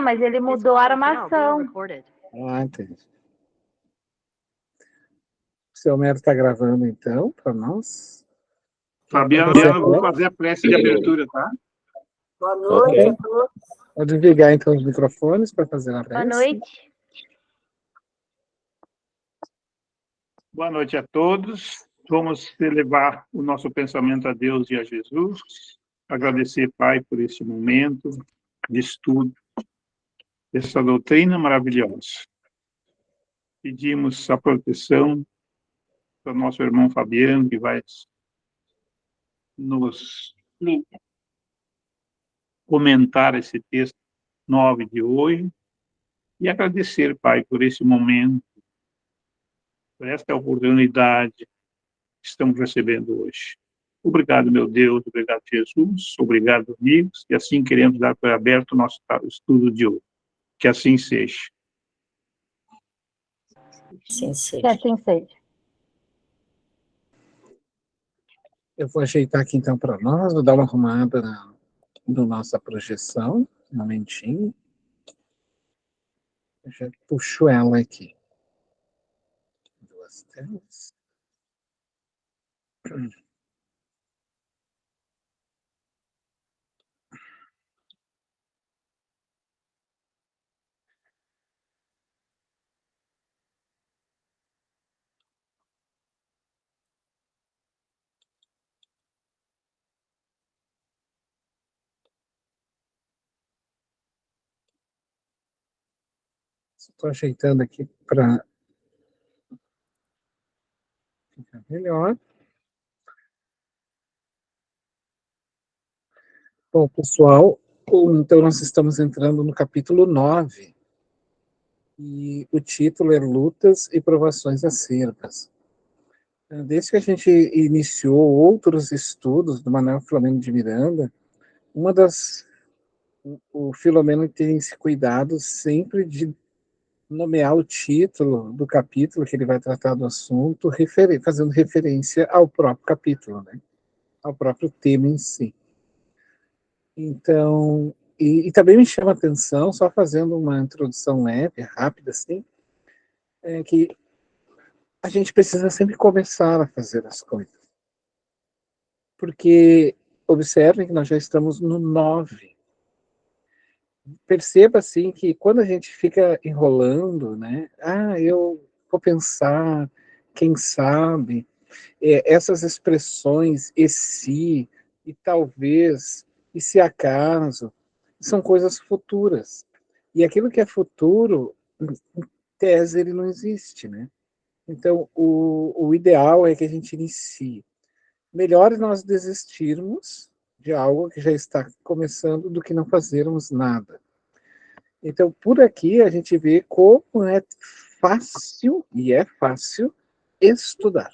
mas ele mudou a armação. Ah, entendi. O seu Homero está gravando, então, para nós? Fabiana, eu vou fazer a prece de abertura, tá? Boa noite a todos. Pode ligar, então, os microfones para fazer a prece. Boa noite. Boa noite a todos. Vamos elevar o nosso pensamento a Deus e a Jesus. Agradecer, Pai, por esse momento de estudo dessa doutrina maravilhosa. Pedimos a proteção do nosso irmão Fabiano, que vai nos comentar esse texto 9 de hoje, e agradecer, Pai, por esse momento, por esta oportunidade que estamos recebendo hoje. Obrigado, meu Deus, obrigado, Jesus, obrigado, amigos, e assim queremos dar por aberto o nosso estudo de hoje. Que assim seja. Sim, sim. Que assim seja. Eu vou ajeitar aqui, então, para nós, vou dar uma arrumada na nossa projeção, um momentinho. Eu já puxo ela aqui. Duas telas. Estou ajeitando aqui para ficar melhor. Bom, pessoal, então nós estamos entrando no capítulo 9, e o título é Lutas e Provações Acerbas. Desde que a gente iniciou outros estudos do Manuel Filomeno de Miranda, o Filomeno tem esse cuidado sempre de nomear o título do capítulo que ele vai tratar do assunto, fazendo referência ao próprio capítulo, né? Ao próprio tema em si. Então, e também me chama a atenção, só fazendo uma introdução leve, rápida, assim, que a gente precisa sempre começar a fazer as coisas. Porque, observem que nós já estamos no 9. Perceba, assim, que quando a gente fica enrolando, né? Eu vou pensar, quem sabe, essas expressões, e se, e talvez, e se acaso, são coisas futuras. E aquilo que é futuro, em tese, ele não existe, né? Então, o ideal é que a gente inicie. Melhor é nós desistirmos de algo que já está começando do que não fazermos nada. Então, por aqui, a gente vê como é fácil, e é fácil, estudar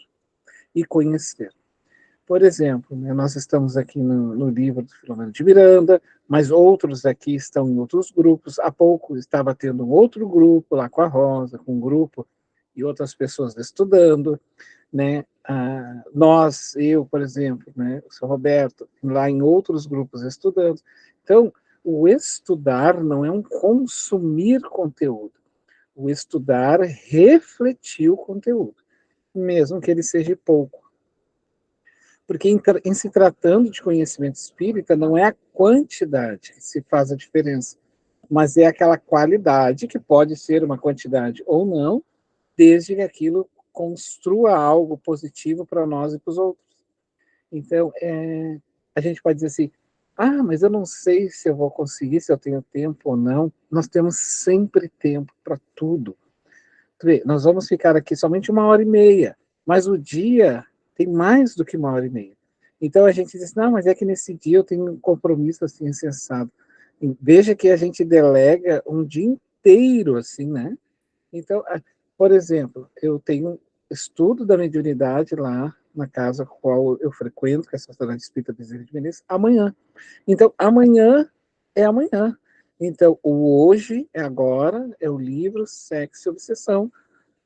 e conhecer. Por exemplo, né, nós estamos aqui no livro do Filomeno de Miranda, mas outros aqui estão em outros grupos. Há pouco estava tendo um outro grupo lá com a Rosa, com um grupo e outras pessoas estudando, né? Eu, por exemplo, né, o seu Roberto, lá em outros grupos estudando. Então, o estudar não é um consumir conteúdo. O estudar é refletir o conteúdo, mesmo que ele seja pouco. Porque em se tratando de conhecimento espírita, não é a quantidade que se faz a diferença, mas é aquela qualidade, que pode ser uma quantidade ou não, desde que aquilo construa algo positivo para nós e para os outros. Então, a gente pode dizer assim, mas eu não sei se eu vou conseguir, se eu tenho tempo ou não. Nós temos sempre tempo para tudo. Nós vamos ficar aqui somente 1h30, mas o dia tem mais do que 1h30. Então a gente diz, não, mas é que nesse dia eu tenho um compromisso assim, insensado. Veja que a gente delega um dia inteiro, assim, né? Então, por exemplo, eu tenho estudo da mediunidade lá na casa qual eu frequento, que é a Sociedade Espírita Bezerra de Menezes, amanhã. Então, amanhã é amanhã. Então, o hoje é agora, é o livro Sexo e Obsessão.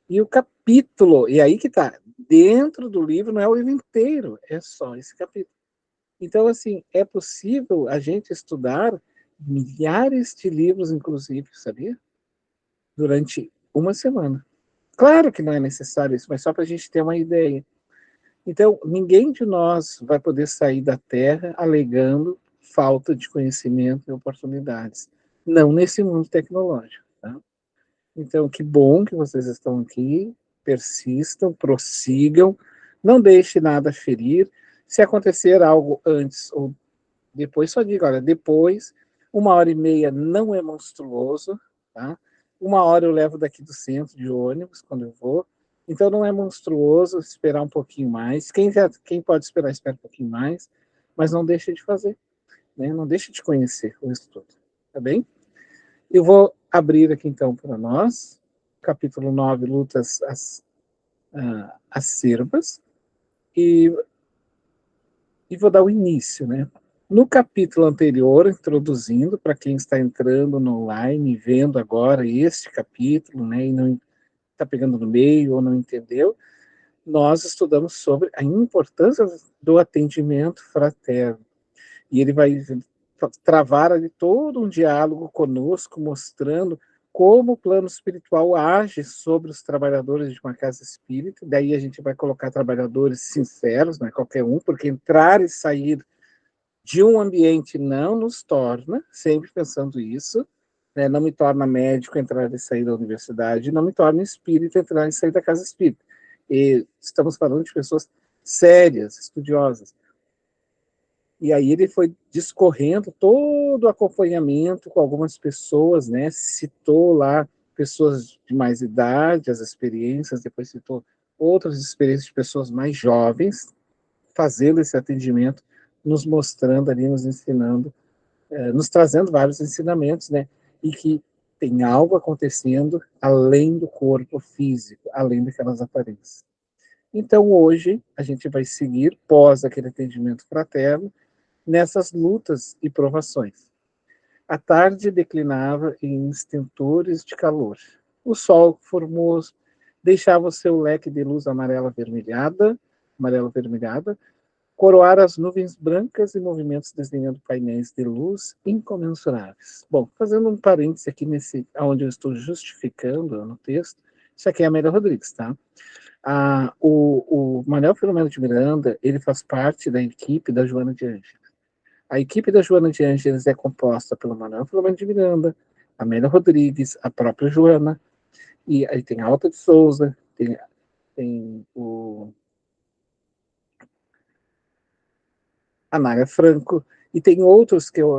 E o capítulo, e aí que tá, dentro do livro não é o livro inteiro, é só esse capítulo. Então, assim, é possível a gente estudar milhares de livros, inclusive, sabia? Durante uma semana. Claro que não é necessário isso, mas só para a gente ter uma ideia. Então, ninguém de nós vai poder sair da Terra alegando falta de conhecimento e oportunidades. Não nesse mundo tecnológico. Tá? Então, que bom que vocês estão aqui, persistam, prossigam, não deixe nada ferir. Se acontecer algo antes ou depois, só diga, olha, depois, 1h30 não é monstruoso, tá? 1 hora eu levo daqui do centro de ônibus, quando eu vou, então não é monstruoso esperar um pouquinho mais. Quem pode esperar, espera um pouquinho mais, mas não deixe de fazer, né? Não deixe de conhecer o estudo, tá bem? Eu vou abrir aqui, então, para nós, capítulo 9, lutas acerbas, e vou dar o início, né? No capítulo anterior, introduzindo, para quem está entrando no online, vendo agora este capítulo, né, e não está pegando no meio ou não entendeu, nós estudamos sobre a importância do atendimento fraterno. E ele vai travar ali todo um diálogo conosco, mostrando como o plano espiritual age sobre os trabalhadores de uma casa espírita. Daí a gente vai colocar trabalhadores sinceros, não é qualquer um, porque entrar e sair de um ambiente não nos torna, sempre pensando isso, né, não me torna médico entrar e sair da universidade, não me torna espírita entrar e sair da casa espírita. E estamos falando de pessoas sérias, estudiosas. E aí ele foi discorrendo todo o acompanhamento com algumas pessoas, né? Citou lá pessoas de mais idade, as experiências, depois citou outras experiências de pessoas mais jovens, fazendo esse atendimento, nos mostrando ali, nos ensinando, nos trazendo vários ensinamentos, né? E que tem algo acontecendo além do corpo físico, além daquelas aparências. Então, hoje, a gente vai seguir, pós aquele atendimento fraterno, nessas lutas e provações. A tarde declinava em estentores de calor. O sol formoso deixava o seu leque de luz amarelo-avermelhada, coroar as nuvens brancas e movimentos desenhando painéis de luz incomensuráveis. Bom, fazendo um parêntese aqui onde eu estou justificando no texto, isso aqui é a Amélia Rodrigues, tá? O Manuel Filomeno de Miranda, ele faz parte da equipe da Joana de Ângeles. A equipe da Joana de Ângeles é composta pelo Manuel Filomeno de Miranda, Amélia Rodrigues, a própria Joana, e aí tem a Alta de Souza, tem a Nara Franco, e tem outros que eu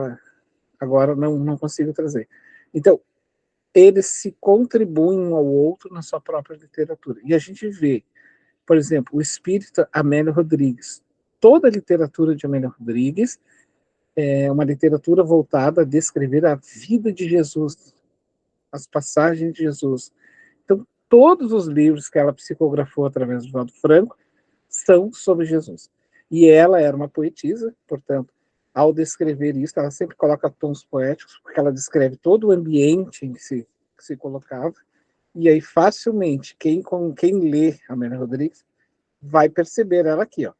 agora não consigo trazer. Então, eles se contribuem um ao outro na sua própria literatura. E a gente vê, por exemplo, o espírita Amélia Rodrigues. Toda a literatura de Amélia Rodrigues é uma literatura voltada a descrever a vida de Jesus, as passagens de Jesus. Então, todos os livros que ela psicografou através do Valdo Franco são sobre Jesus. E ela era uma poetisa, portanto, ao descrever isso, ela sempre coloca tons poéticos, porque ela descreve todo o ambiente em que se colocava, e aí facilmente, quem lê Amélia Rodrigues vai perceber ela aqui, ó.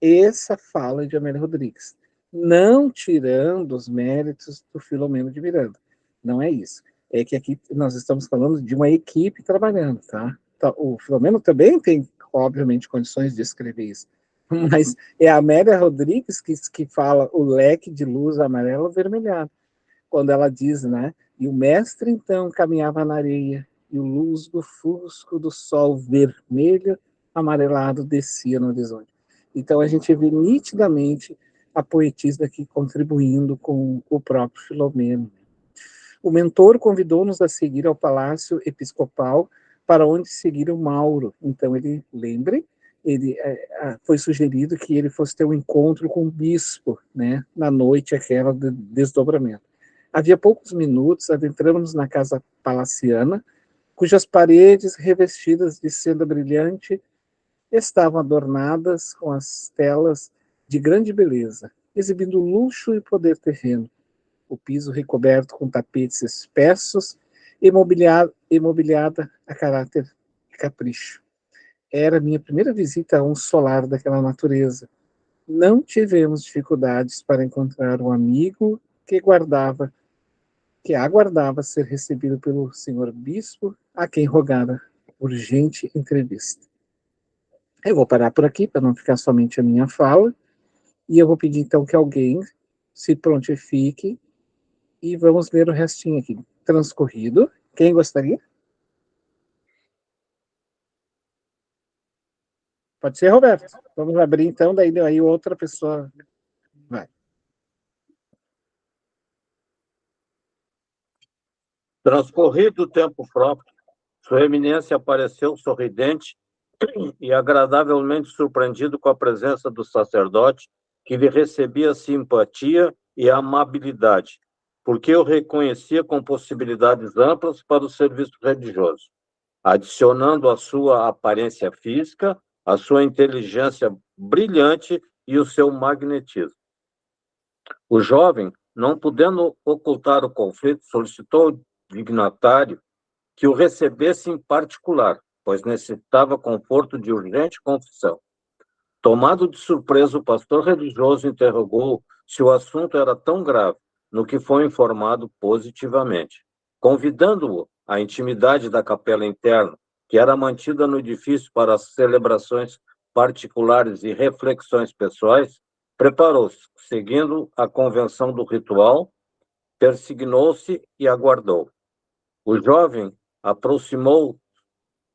Essa fala de Amélia Rodrigues, não tirando os méritos do Filomeno de Miranda, não é isso. É que aqui nós estamos falando de uma equipe trabalhando, tá? O Filomeno também tem, obviamente, condições de escrever isso, mas é a Amélia Rodrigues que fala o leque de luz amarelo avermelhado, quando ela diz, né? E o mestre, então, caminhava na areia, e o luz do fusco do sol vermelho amarelado descia no horizonte. Então, a gente vê nitidamente a poetisa aqui contribuindo com o próprio Filomeno. O mentor convidou-nos a seguir ao Palácio Episcopal, para onde seguir o Mauro. Então, foi sugerido que ele fosse ter um encontro com o bispo, né, na noite aquela de desdobramento. Havia poucos minutos, adentramos na casa palaciana, cujas paredes, revestidas de seda brilhante, estavam adornadas com as telas de grande beleza, exibindo luxo e poder terreno. O piso recoberto com tapetes espessos, imobiliada a caráter de capricho. Era minha primeira visita a um solar daquela natureza. Não tivemos dificuldades para encontrar um amigo que aguardava ser recebido pelo senhor bispo, a quem rogara urgente entrevista. Eu vou parar por aqui, para não ficar somente a minha fala, e eu vou pedir então que alguém se prontifique e vamos ver o restinho aqui. Transcorrido. Quem gostaria? Pode ser, Roberto. Vamos abrir então, daí outra pessoa vai. Transcorrido o tempo próprio, Sua Eminência apareceu sorridente e agradavelmente surpreendido com a presença do sacerdote, que lhe recebia simpatia e amabilidade, porque o reconhecia com possibilidades amplas para o serviço religioso, adicionando à sua aparência física, a sua inteligência brilhante e o seu magnetismo. O jovem, não podendo ocultar o conflito, solicitou ao dignatário que o recebesse em particular, pois necessitava conforto de urgente confissão. Tomado de surpresa, o pastor religioso interrogou se o assunto era tão grave, no que foi informado positivamente. Convidando-o à intimidade da capela interna, que era mantida no edifício para as celebrações particulares e reflexões pessoais, preparou-se, seguindo a convenção do ritual, persignou-se e aguardou. O jovem aproximou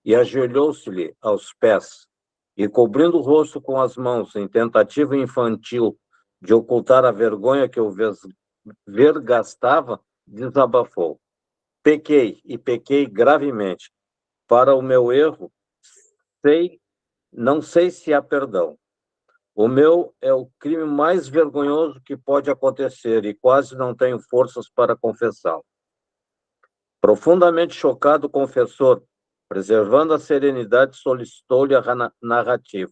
e ajoelhou-se-lhe aos pés, e cobrindo o rosto com as mãos, em tentativa infantil de ocultar a vergonha que o vergastava, desabafou. Pequei, e pequei gravemente. Para o meu erro, não sei se há perdão. O meu é o crime mais vergonhoso que pode acontecer, e quase não tenho forças para confessá-lo. Profundamente chocado, o confessor, preservando a serenidade, solicitou-lhe a narrativa,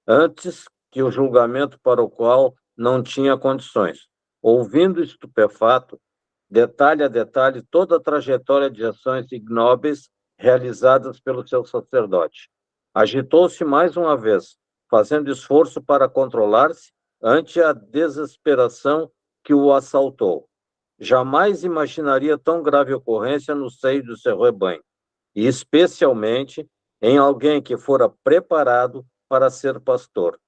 antes que o julgamento para o qual não tinha condições. Ouvindo estupefato, detalhe a detalhe, toda a trajetória de ações ignóbeis realizadas pelo seu sacerdote. Agitou-se mais uma vez, fazendo esforço para controlar-se ante a desesperação que o assaltou. Jamais imaginaria tão grave ocorrência no seio do seu rebanho, e especialmente em alguém que fora preparado para ser pastor.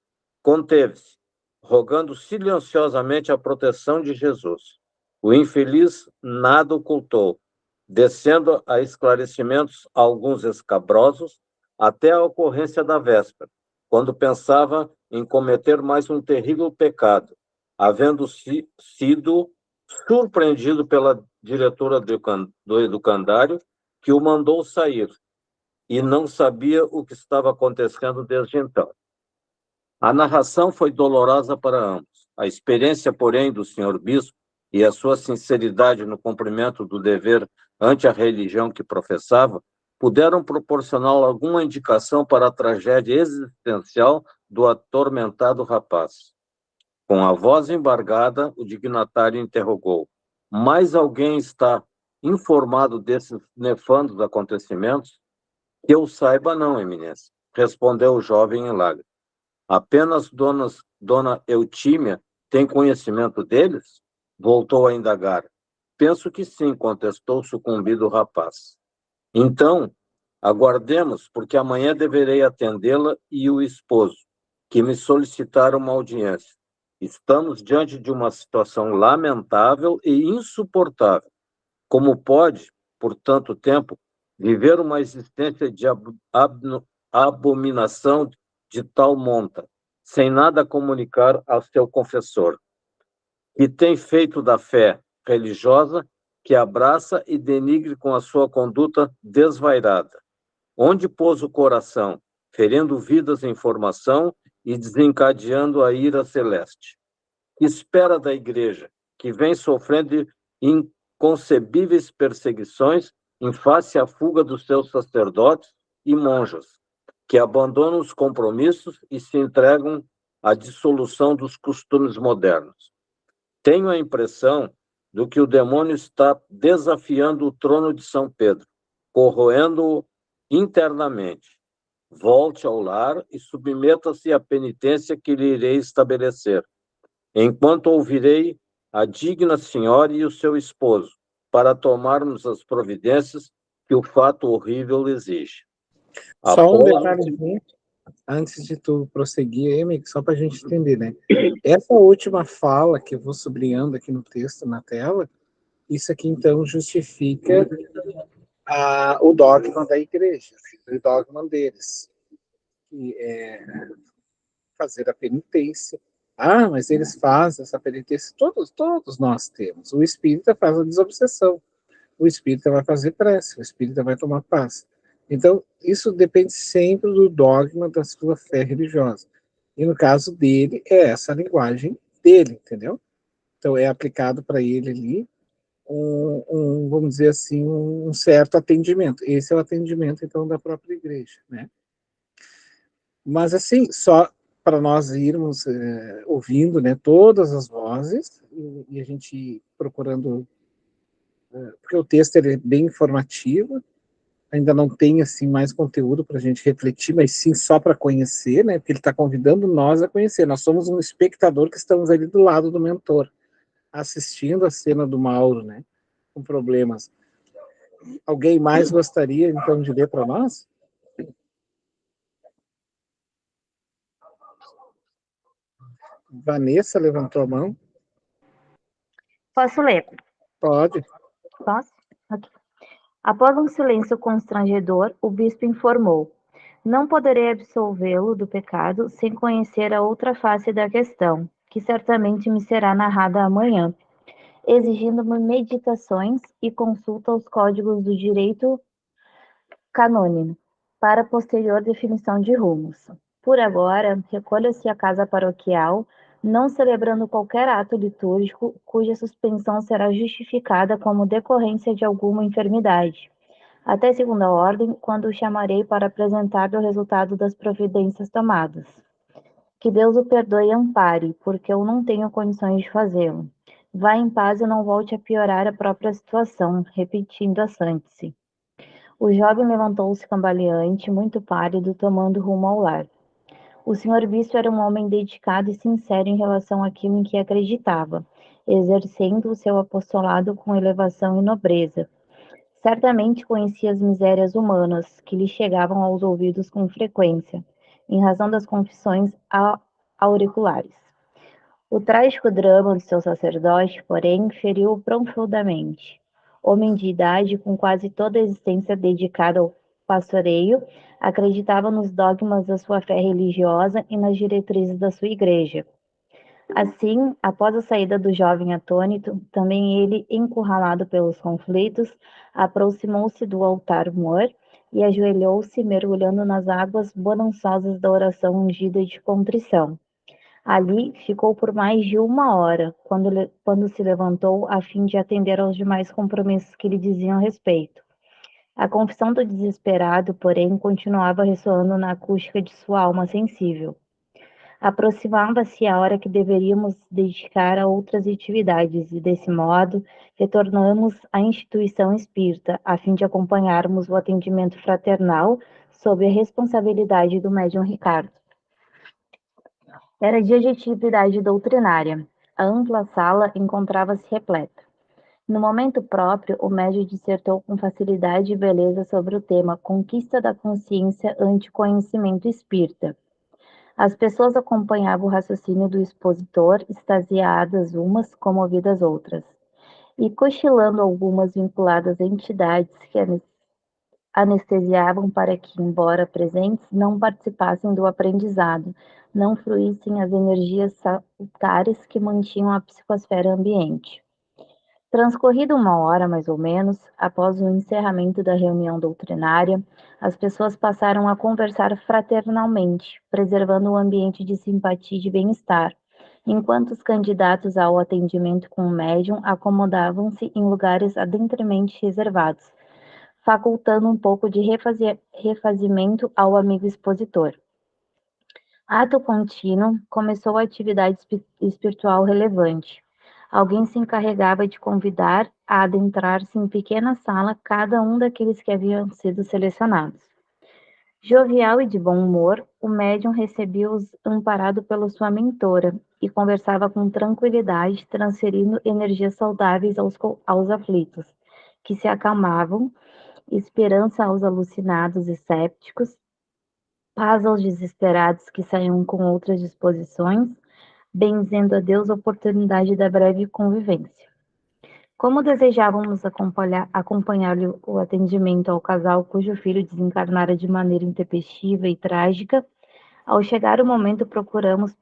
Conteve-se, rogando silenciosamente a proteção de Jesus. O infeliz nada ocultou, descendo a esclarecimentos alguns escabrosos, até a ocorrência da véspera, quando pensava em cometer mais um terrível pecado, havendo sido surpreendido pela diretora do educandário, que o mandou sair, e não sabia o que estava acontecendo desde então. A narração foi dolorosa para ambos. A experiência, porém, do senhor bispo e a sua sinceridade no cumprimento do dever ante a religião que professava puderam proporcionar alguma indicação para a tragédia existencial do atormentado rapaz. Com a voz embargada, o dignatário interrogou: mais alguém está informado desses nefandos acontecimentos? Que eu saiba, não, Eminência, respondeu o jovem em lágrimas. Apenas dona Eutímia tem conhecimento deles? Voltou a indagar. Penso que sim, contestou o sucumbido rapaz. Então, aguardemos, porque amanhã deverei atendê-la e o esposo, que me solicitaram uma audiência. Estamos diante de uma situação lamentável e insuportável. Como pode, por tanto tempo, viver uma existência de abominação de tal monta, sem nada comunicar ao seu confessor, que tem feito da fé religiosa que abraça e denigre com a sua conduta desvairada? Onde pôs o coração, ferindo vidas em formação e desencadeando a ira celeste? Que espera da Igreja, que vem sofrendo inconcebíveis perseguições em face à fuga dos seus sacerdotes e monjas, que abandonam os compromissos e se entregam à dissolução dos costumes modernos? Tenho a impressão de que o demônio está desafiando o trono de São Pedro, corroendo-o internamente. Volte ao lar e submeta-se à penitência que lhe irei estabelecer, enquanto ouvirei a digna senhora e o seu esposo, para tomarmos as providências que o fato horrível exige. Só um Após detalhezinho, antes de tu prosseguir, Amy, só para a gente entender, né? Essa última fala que eu vou sublinhando aqui no texto, na tela, isso aqui, então, justifica o dogma da igreja, o dogma deles, que é fazer a penitência. Ah, mas eles fazem essa penitência, todos nós temos. O espírita faz a desobsessão, o espírita vai fazer prece, o espírita vai tomar paz. Então, isso depende sempre do dogma da sua fé religiosa. E no caso dele, é essa a linguagem dele, entendeu? Então, é aplicado para ele ali vamos dizer assim, um certo atendimento. Esse é o atendimento, então, da própria igreja, né? Mas, assim, só para nós irmos ouvindo, né, todas as vozes e a gente procurando, porque o texto ele é bem informativo, ainda não tem assim mais conteúdo para a gente refletir, mas sim só para conhecer, né? Porque ele está convidando nós a conhecer. Nós somos um espectador que estamos ali do lado do mentor, assistindo a cena do Mauro, né? Com problemas. Alguém mais gostaria então de ler para nós? Vanessa levantou a mão. Posso ler? Pode. Posso? Ok. Após um silêncio constrangedor, o bispo informou: não poderei absolvê-lo do pecado sem conhecer a outra face da questão, que certamente me será narrada amanhã, exigindo-me meditações e consulta aos códigos do direito canônico, para posterior definição de rumos. Por agora, recolha-se à casa paroquial, não celebrando qualquer ato litúrgico cuja suspensão será justificada como decorrência de alguma enfermidade. Até segunda ordem, quando o chamarei para apresentar o resultado das providências tomadas. Que Deus o perdoe e ampare, porque eu não tenho condições de fazê-lo. Vá em paz e não volte a piorar a própria situação, repetindo a Santice. O jovem levantou-se cambaleante, muito pálido, tomando rumo ao lar. O senhor bispo era um homem dedicado e sincero em relação àquilo em que acreditava, exercendo o seu apostolado com elevação e nobreza. Certamente conhecia as misérias humanas, que lhe chegavam aos ouvidos com frequência, em razão das confissões auriculares. O trágico drama do seu sacerdote, porém, feriu-o profundamente. Homem de idade, com quase toda a existência dedicada ao pastoreio, acreditava nos dogmas da sua fé religiosa e nas diretrizes da sua igreja. Assim, após a saída do jovem atônito, também ele, encurralado pelos conflitos, aproximou-se do altar-mor e ajoelhou-se, mergulhando nas águas bonançosas da oração ungida de contrição. Ali ficou por mais de 1 hora, quando se levantou a fim de atender aos demais compromissos que lhe diziam respeito. A confissão do desesperado, porém, continuava ressoando na acústica de sua alma sensível. Aproximava-se a hora que deveríamos dedicar a outras atividades, e, desse modo, retornamos à instituição espírita, a fim de acompanharmos o atendimento fraternal sob a responsabilidade do médium Ricardo. Era dia de atividade doutrinária. A ampla sala encontrava-se repleta. No momento próprio, o médium dissertou com facilidade e beleza sobre o tema Conquista da Consciência ante Conhecimento Espírita. As pessoas acompanhavam o raciocínio do expositor, extasiadas umas, comovidas outras, e cochilando algumas vinculadas a entidades que anestesiavam para que, embora presentes, não participassem do aprendizado, não fruíssem as energias salutares que mantinham a psicosfera ambiente. Transcorrida 1 hora, mais ou menos, após o encerramento da reunião doutrinária, as pessoas passaram a conversar fraternalmente, preservando um ambiente de simpatia e de bem-estar, enquanto os candidatos ao atendimento com o médium acomodavam-se em lugares adentremente reservados, facultando um pouco de refazimento ao amigo expositor. Ato contínuo, começou a atividade espiritual relevante. Alguém se encarregava de convidar a adentrar-se em pequena sala cada um daqueles que haviam sido selecionados. Jovial e de bom humor, o médium recebia-os amparado pela sua mentora e conversava com tranquilidade, transferindo energias saudáveis aos aflitos, que se acalmavam, esperança aos alucinados e sépticos, paz aos desesperados que saíam com outras disposições, benzendo a Deus a oportunidade da breve convivência. Como desejávamos acompanhar-lhe o atendimento ao casal cujo filho desencarnara de maneira intempestiva e trágica, ao chegar o momento procuramos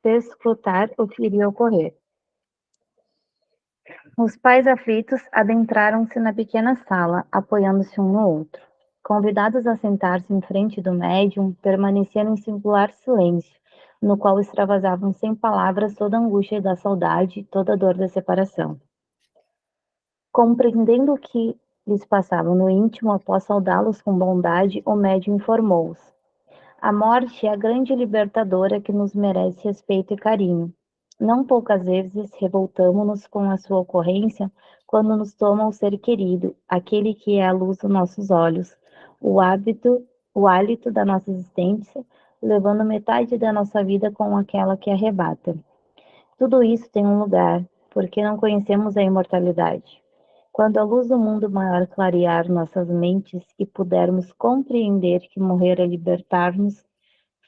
perscrutar o que iria ocorrer. Os pais aflitos adentraram-se na pequena sala, apoiando-se um no outro. Convidados a sentar-se em frente do médium, permaneceram em singular silêncio, no qual extravasavam sem palavras toda a angústia da saudade, toda a dor da separação. Compreendendo o que lhes passava no íntimo, após saudá-los com bondade, o médium informou-os: a morte é a grande libertadora que nos merece respeito e carinho. Não poucas vezes revoltamo-nos com a sua ocorrência quando nos toma o ser querido, aquele que é a luz dos nossos olhos, o hálito da nossa existência, levando metade da nossa vida com aquela que arrebata. Tudo isso tem um lugar, porque não conhecemos a imortalidade. Quando a luz do mundo maior clarear nossas mentes e pudermos compreender que morrer é libertar-nos,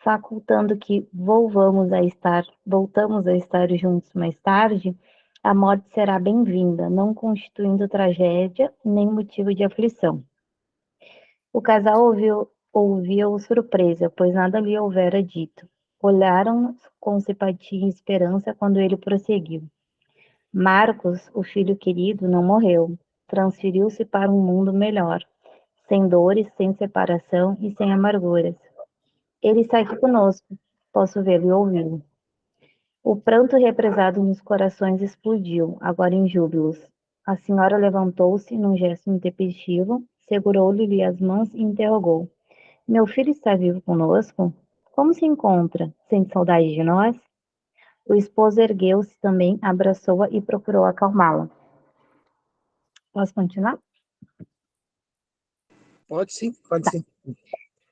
facultando que voltamos a estar juntos mais tarde, a morte será bem-vinda, não constituindo tragédia nem motivo de aflição. O casal ouviu surpresa, pois nada lhe houvera dito. Olharam com simpatia e esperança quando ele prosseguiu. Marcos, o filho querido, não morreu. Transferiu-se para um mundo melhor, sem dores, sem separação e sem amarguras. Ele está aqui conosco. Posso vê-lo e ouvi-lo. O pranto represado nos corações explodiu, agora em júbilos. A senhora levantou-se num gesto intempestivo, segurou-lhe as mãos e interrogou: meu filho está vivo conosco? Como se encontra? Sente saudade de nós? O esposo ergueu-se também, abraçou-a e procurou acalmá-la. Posso continuar? Pode sim, pode sim.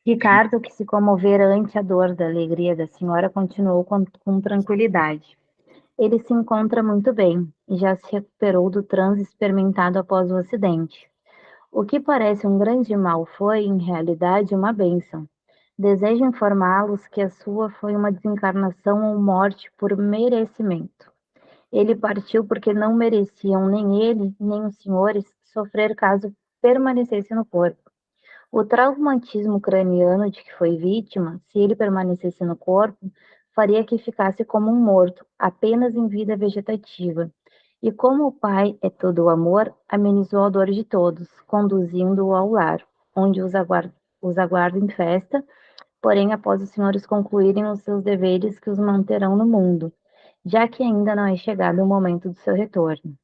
Ricardo, que se comovera ante a dor da alegria da senhora, continuou com tranquilidade. Ele se encontra muito bem e já se recuperou do transe experimentado após o acidente. O que parece um grande mal foi, em realidade, uma bênção. Desejo informá-los que a sua foi uma desencarnação ou morte por merecimento. Ele partiu porque não mereciam nem ele, nem os senhores sofrer caso permanecesse no corpo. O traumatismo craniano de que foi vítima, se ele permanecesse no corpo, faria que ficasse como um morto, apenas em vida vegetativa. E como o Pai é todo o amor, amenizou a dor de todos, conduzindo-o ao lar, onde os aguarda em festa, porém após os senhores concluírem os seus deveres que os manterão no mundo, já que ainda não é chegado o momento do seu retorno.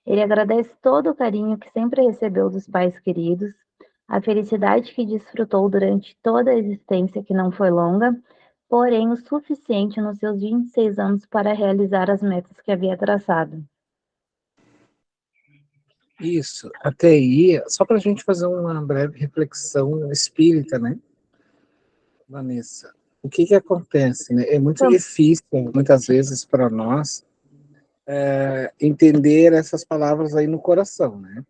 Ele agradece todo o carinho que sempre recebeu dos pais queridos, a felicidade que desfrutou durante toda a existência que não foi longa, porém o suficiente nos seus 26 anos para realizar as metas que havia traçado. Isso. Até aí, só para a gente fazer uma breve reflexão espírita, né, Vanessa? O que acontece, né? É muito difícil, muitas vezes, para nós entender essas palavras aí no coração, né?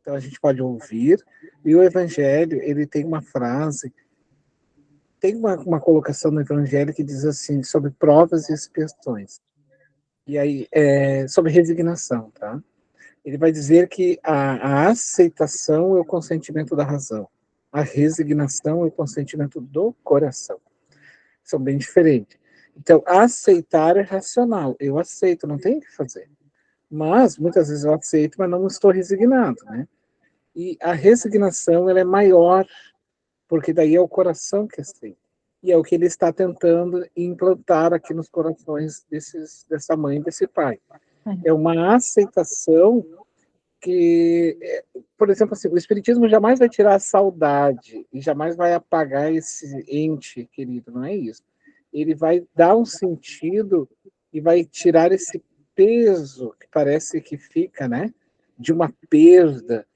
Então a gente pode ouvir, e o Evangelho, ele tem uma frase, tem uma colocação no Evangelho que diz assim, sobre provas e expiações. E aí, sobre resignação, tá? Ele vai dizer que a aceitação é o consentimento da razão, a resignação é o consentimento do coração. São bem diferentes. Então, aceitar é racional. Eu aceito, não tenho o que fazer. Mas, muitas vezes eu aceito, mas não estou resignado, né? E a resignação, ela é maior, porque daí é o coração que aceita. E é o que ele está tentando implantar aqui nos corações dessa mãe e desse pai. É uma aceitação que, por exemplo, assim, o Espiritismo jamais vai tirar a saudade e jamais vai apagar esse ente querido, não é isso. Ele vai dar um sentido e vai tirar esse peso que parece que fica, né, de uma perda,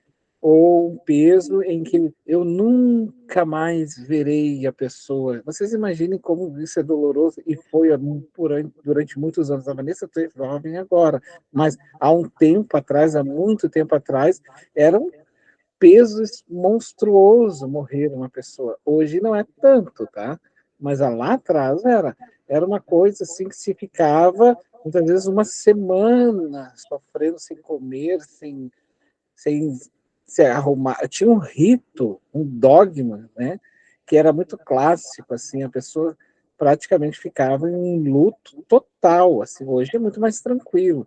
ou um peso em que eu nunca mais verei a pessoa. Vocês imaginem como isso é doloroso, e foi durante muitos anos. A Vanessa é jovem agora, mas há um tempo atrás, há muito tempo atrás, era um peso monstruoso morrer uma pessoa. Hoje não é tanto, tá? Mas lá atrás era uma coisa assim que se ficava, muitas vezes, uma semana sofrendo sem comer, sem se arrumar. Tinha um rito, um dogma, né, que era muito clássico, assim, a pessoa praticamente ficava em luto total, assim. Hoje é muito mais tranquilo,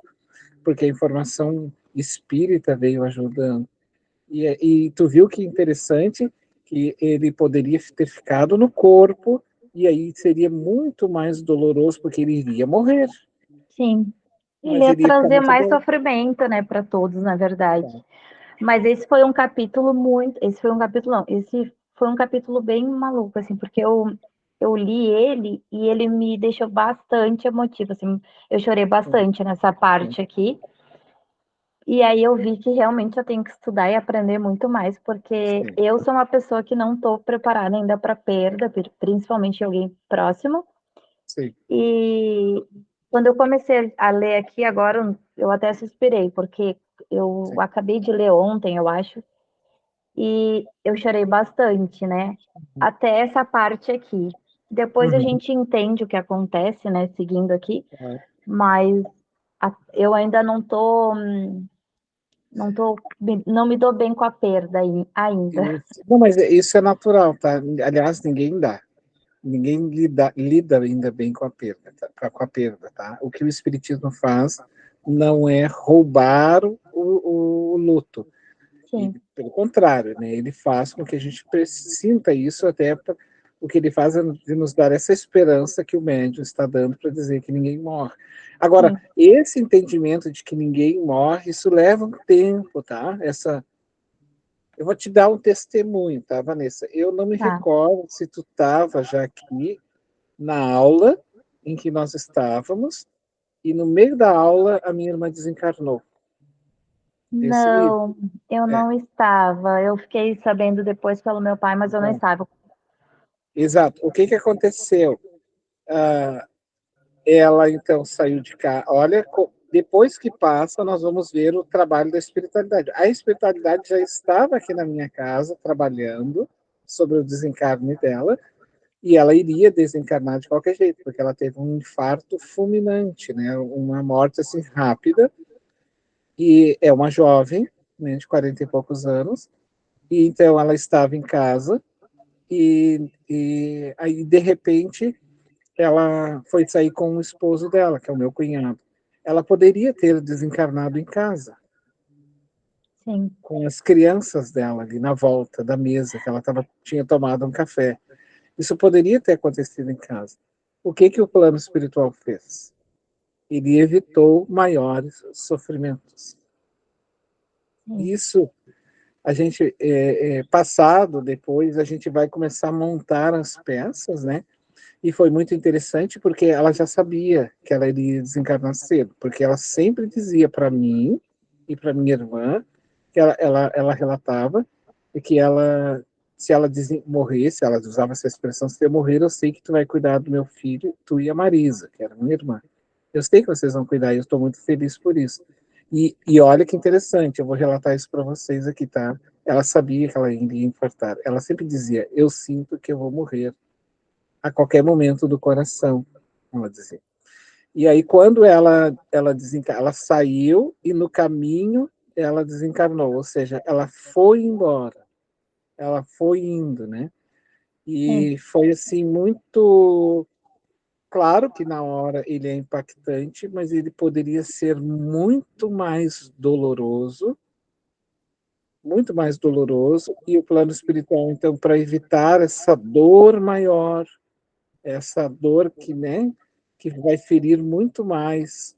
porque a informação espírita veio ajudando. E tu viu que interessante que ele poderia ter ficado no corpo, e aí seria muito mais doloroso, porque ele iria morrer, Sim. Ele mas ia ele ia ficar trazer muito mais bem. sofrimento, né, para todos, na verdade. Mas esse foi um capítulo muito. Esse foi um capítulo, não. Esse foi um capítulo bem maluco, assim, porque eu li ele e ele me deixou bastante emotivo, assim. Eu chorei bastante nessa parte aqui. E aí eu vi que realmente eu tenho que estudar e aprender muito mais, porque Sim, eu sou uma pessoa que não estou preparada ainda para perda, principalmente alguém próximo. sim. E quando eu comecei a ler aqui agora, eu até suspirei, porque eu Sim. acabei de ler ontem, eu acho, e eu chorei bastante, né? Até essa parte aqui. Depois a Uhum. gente entende o que acontece, né? Seguindo aqui, Uhum. mas eu ainda não me dou bem com a perda ainda. Isso. Não, mas isso é natural, tá? Aliás, ninguém dá. Ninguém lida ainda bem com a perda, tá? Com a perda, tá? O que o Espiritismo faz não é roubar o luto. Sim, Pelo contrário, né? Ele faz com que a gente sinta isso, até o que ele faz é de nos dar essa esperança que o médium está dando para dizer que ninguém morre. Agora, sim, esse entendimento de que ninguém morre, isso leva um tempo, tá? Eu vou te dar um testemunho, tá, Vanessa? Eu não me tá. recordo se tu estava já aqui na aula em que nós estávamos, e no meio da aula a minha irmã desencarnou. Esse livro. Não, eu É, não estava. Eu fiquei sabendo depois pelo meu pai, mas eu não é. estava. Exato. O que aconteceu? Ah, ela então saiu de cá. Olha, depois que passa, nós vamos ver o trabalho da espiritualidade. A espiritualidade já estava aqui na minha casa trabalhando sobre o desencarne dela, e ela iria desencarnar de qualquer jeito, porque ela teve um infarto fulminante, né? Uma morte assim rápida, e é uma jovem, né, de 40 e poucos anos, e então ela estava em casa, e aí de repente ela foi sair com o esposo dela, que é o meu cunhado. Ela poderia ter desencarnado em casa, Sim, com as crianças dela ali na volta da mesa, que ela tinha tomado um café. Isso poderia ter acontecido em casa. O que o plano espiritual fez? Ele evitou maiores sofrimentos. sim, Isso, a gente, passado, depois, a gente vai começar a montar as peças, né? E foi muito interessante porque ela já sabia que ela iria desencarnar cedo, porque ela sempre dizia para mim e para minha irmã, que ela relatava, e que se ela morresse, ela usava essa expressão: se eu morrer, eu sei que tu vai cuidar do meu filho, tu e a Marisa, que era minha irmã. Eu sei que vocês vão cuidar e eu estou muito feliz por isso. E olha que interessante, eu vou relatar isso para vocês aqui, tá? Ela sabia que ela iria infartar. Ela sempre dizia: eu sinto que eu vou morrer a qualquer momento do coração, ela dizia. E aí, quando ela saiu e no caminho ela desencarnou, ou seja, ela foi embora, ela foi indo, né? sim, E foi assim muito claro que na hora ele é impactante, mas ele poderia ser muito mais doloroso, e o plano espiritual, então, para evitar essa dor maior, essa dor que, né, que vai ferir muito mais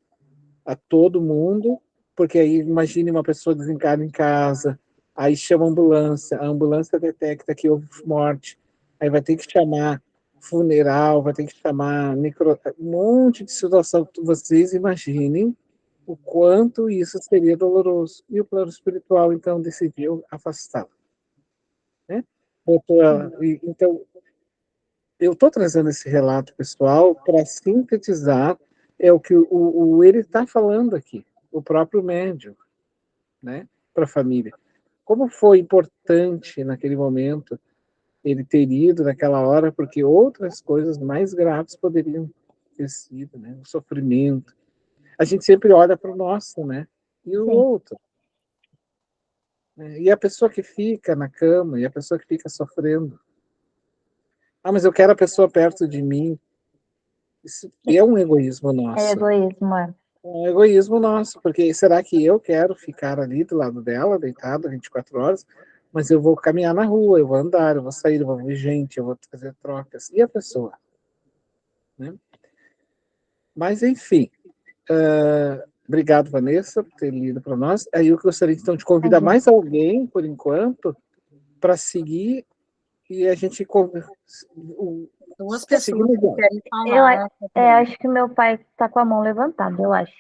a todo mundo, porque aí imagine uma pessoa desencarna em casa, aí chama a ambulância detecta que houve morte, aí vai ter que chamar funeral, vai ter que chamar um monte de situação que vocês imaginem o quanto isso seria doloroso. E o plano espiritual, então, decidiu afastá-la. Né? Então, eu estou trazendo esse relato pessoal para sintetizar o que ele está falando aqui, o próprio médium, né, para a família. Como foi importante naquele momento ele ter ido naquela hora, porque outras coisas mais graves poderiam ter sido, né, o sofrimento. A gente sempre olha para o nosso, né, e o Sim. outro. Né, e a pessoa que fica na cama, e a pessoa que fica sofrendo. Ah, mas eu quero a pessoa perto de mim. Isso é um egoísmo É nosso. egoísmo, é. É um egoísmo nosso, porque será que eu quero ficar ali do lado dela, deitado 24 horas, mas eu vou caminhar na rua, eu vou andar, eu vou sair, eu vou ver gente, eu vou fazer trocas. E a pessoa? Né? Mas, enfim, obrigado, Vanessa, por ter lido para nós. Aí eu gostaria, então, de convidar mais alguém, por enquanto, para seguir e a gente... Duas pessoas que querem Eu falar. acho que meu pai está com a mão levantada, eu acho.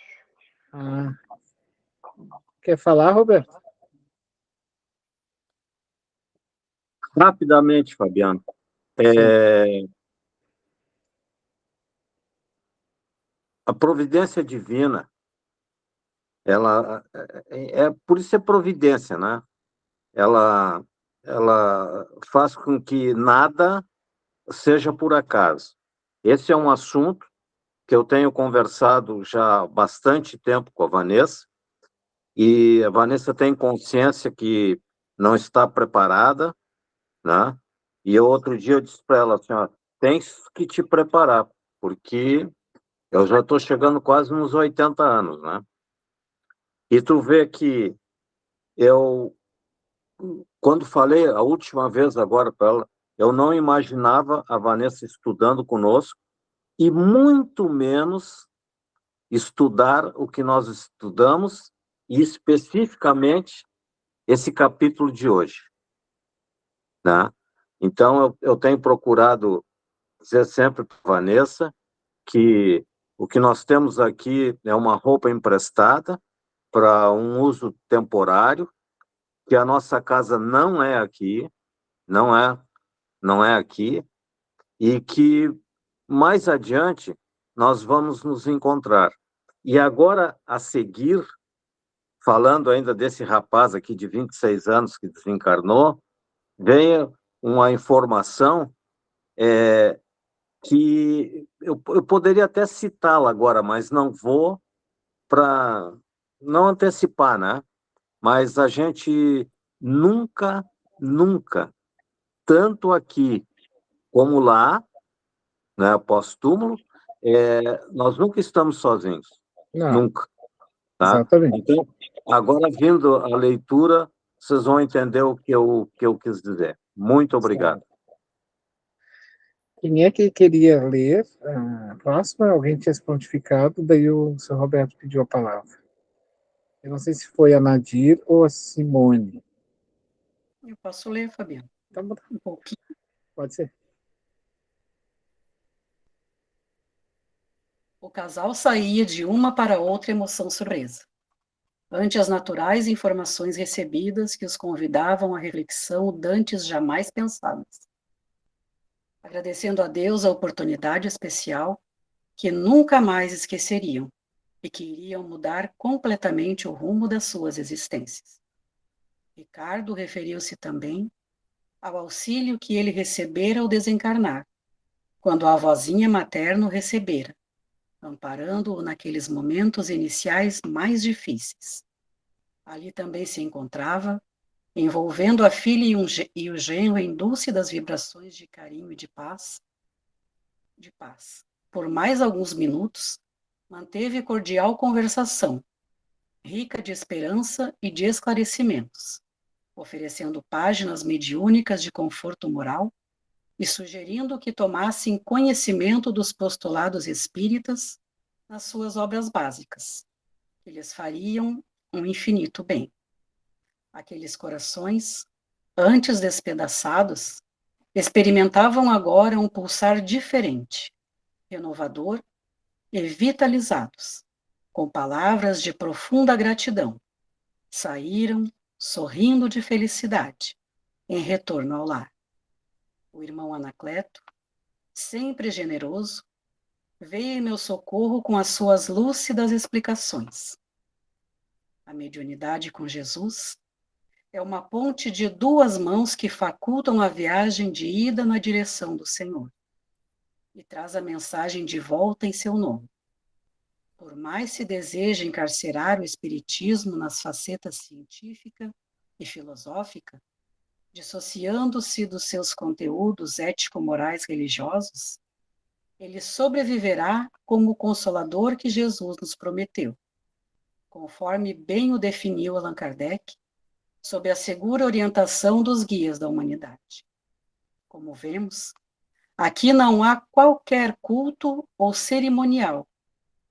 Ah. Quer falar, Roberto? Rapidamente, Fabiano. A providência divina, ela por isso é providência, né? Ela faz com que nada seja por acaso. Esse é um assunto que eu tenho conversado já há bastante tempo com a Vanessa, e a Vanessa tem consciência que não está preparada, né? E eu, outro dia eu disse para ela assim, ó, tens que te preparar, porque eu já estou chegando quase nos 80 anos, né? E tu vê que eu, quando falei a última vez agora para ela, eu não imaginava a Vanessa estudando conosco, e muito menos estudar o que nós estudamos, e especificamente esse capítulo de hoje, né? Então, eu tenho procurado dizer sempre para a Vanessa que o que nós temos aqui é uma roupa emprestada para um uso temporário, que a nossa casa não é aqui, não é aqui, e que mais adiante nós vamos nos encontrar. E agora, a seguir, falando ainda desse rapaz aqui de 26 anos que desencarnou, veio uma informação que eu poderia até citá-la agora, mas não vou, para não antecipar, né? Mas a gente nunca, tanto aqui como lá, né, pós-túmulo, nós nunca estamos sozinhos. Não. Nunca. Tá? Exatamente. Então, agora, vindo a leitura, vocês vão entender o que eu quis dizer. Muito obrigado. Quem é que queria ler a próxima? Alguém tinha se prontificado, daí o seu Roberto pediu a palavra. Eu não sei se foi a Nadir ou a Simone. Eu posso ler, Fabiano? Então, Um pouquinho. pode ser. O casal saía de uma para outra emoção surpresa, ante as naturais informações recebidas que os convidavam à reflexão dantes jamais pensadas. Agradecendo a Deus a oportunidade especial que nunca mais esqueceriam e que iriam mudar completamente o rumo das suas existências. Ricardo referiu-se também ao auxílio que ele recebera ao desencarnar, quando a avózinha materna o recebera, amparando-o naqueles momentos iniciais mais difíceis. Ali também se encontrava, envolvendo a filha e o genro em dúlcidas vibrações de carinho e de paz. Por mais alguns minutos, manteve cordial conversação, rica de esperança e de esclarecimentos, oferecendo páginas mediúnicas de conforto moral e sugerindo que tomassem conhecimento dos postulados espíritas nas suas obras básicas, que lhes fariam um infinito bem. Aqueles corações, antes despedaçados, experimentavam agora um pulsar diferente, renovador e vitalizados, com palavras de profunda gratidão, saíram sorrindo de felicidade em retorno ao lar. O irmão Anacleto, sempre generoso, veio em meu socorro com as suas lúcidas explicações. A mediunidade com Jesus é uma ponte de duas mãos que facultam a viagem de ida na direção do Senhor e traz a mensagem de volta em seu nome. Por mais se deseje encarcerar o espiritismo nas facetas científica e filosófica, dissociando-se dos seus conteúdos ético-morais religiosos, ele sobreviverá como o consolador que Jesus nos prometeu, conforme bem o definiu Allan Kardec, sob a segura orientação dos guias da humanidade. Como vemos, aqui não há qualquer culto ou cerimonial,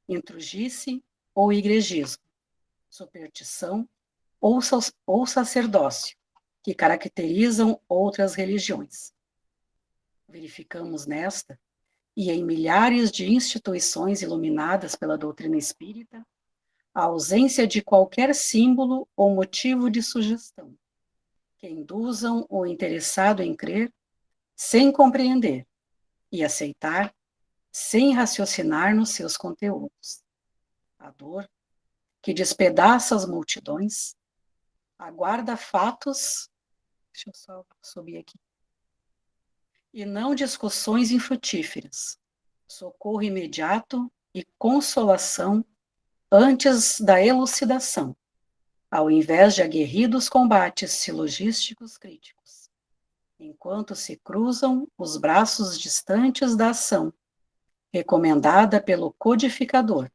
intrugice ou igrejismo, superstição ou sacerdócio, que caracterizam outras religiões. Verificamos nesta e em milhares de instituições iluminadas pela doutrina espírita a ausência de qualquer símbolo ou motivo de sugestão que induzam o interessado em crer sem compreender e aceitar sem raciocinar nos seus conteúdos. A dor, que despedaça as multidões, aguarda fatos, deixa eu só subir aqui, e não discussões infrutíferas, socorro imediato e consolação antes da elucidação, ao invés de aguerridos combates silogísticos críticos, enquanto se cruzam os braços distantes da ação, recomendada pelo codificador,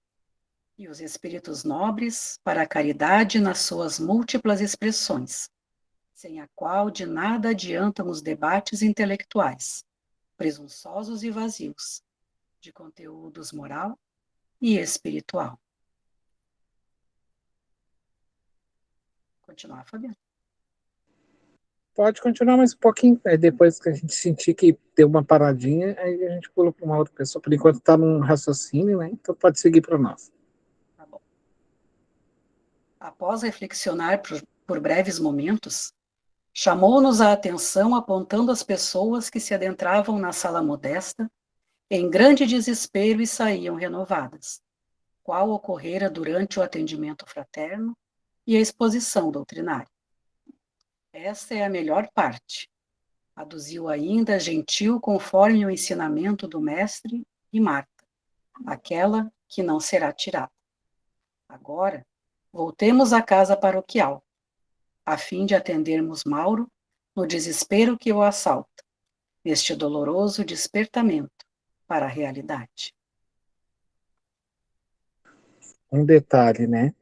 e os espíritos nobres para a caridade nas suas múltiplas expressões, sem a qual de nada adiantam os debates intelectuais, presunçosos e vazios, de conteúdos moral e espiritual. Continuar, Fabiana? Pode continuar mais um pouquinho, aí depois que a gente sentir que deu uma paradinha, aí a gente pula para uma outra pessoa. Por enquanto está num raciocínio, né? Então pode seguir para nós. Tá bom. Após reflexionar por breves momentos, chamou-nos a atenção apontando as pessoas que se adentravam na sala modesta, em grande desespero e saíam renovadas, qual ocorrera durante o atendimento fraterno e a exposição doutrinária. Esta é a melhor parte, aduziu ainda gentil conforme o ensinamento do mestre e Marta, aquela que não será tirada. Agora, voltemos à casa paroquial, a fim de atendermos Mauro no desespero que o assalta, neste doloroso despertamento para a realidade. Um detalhe, né?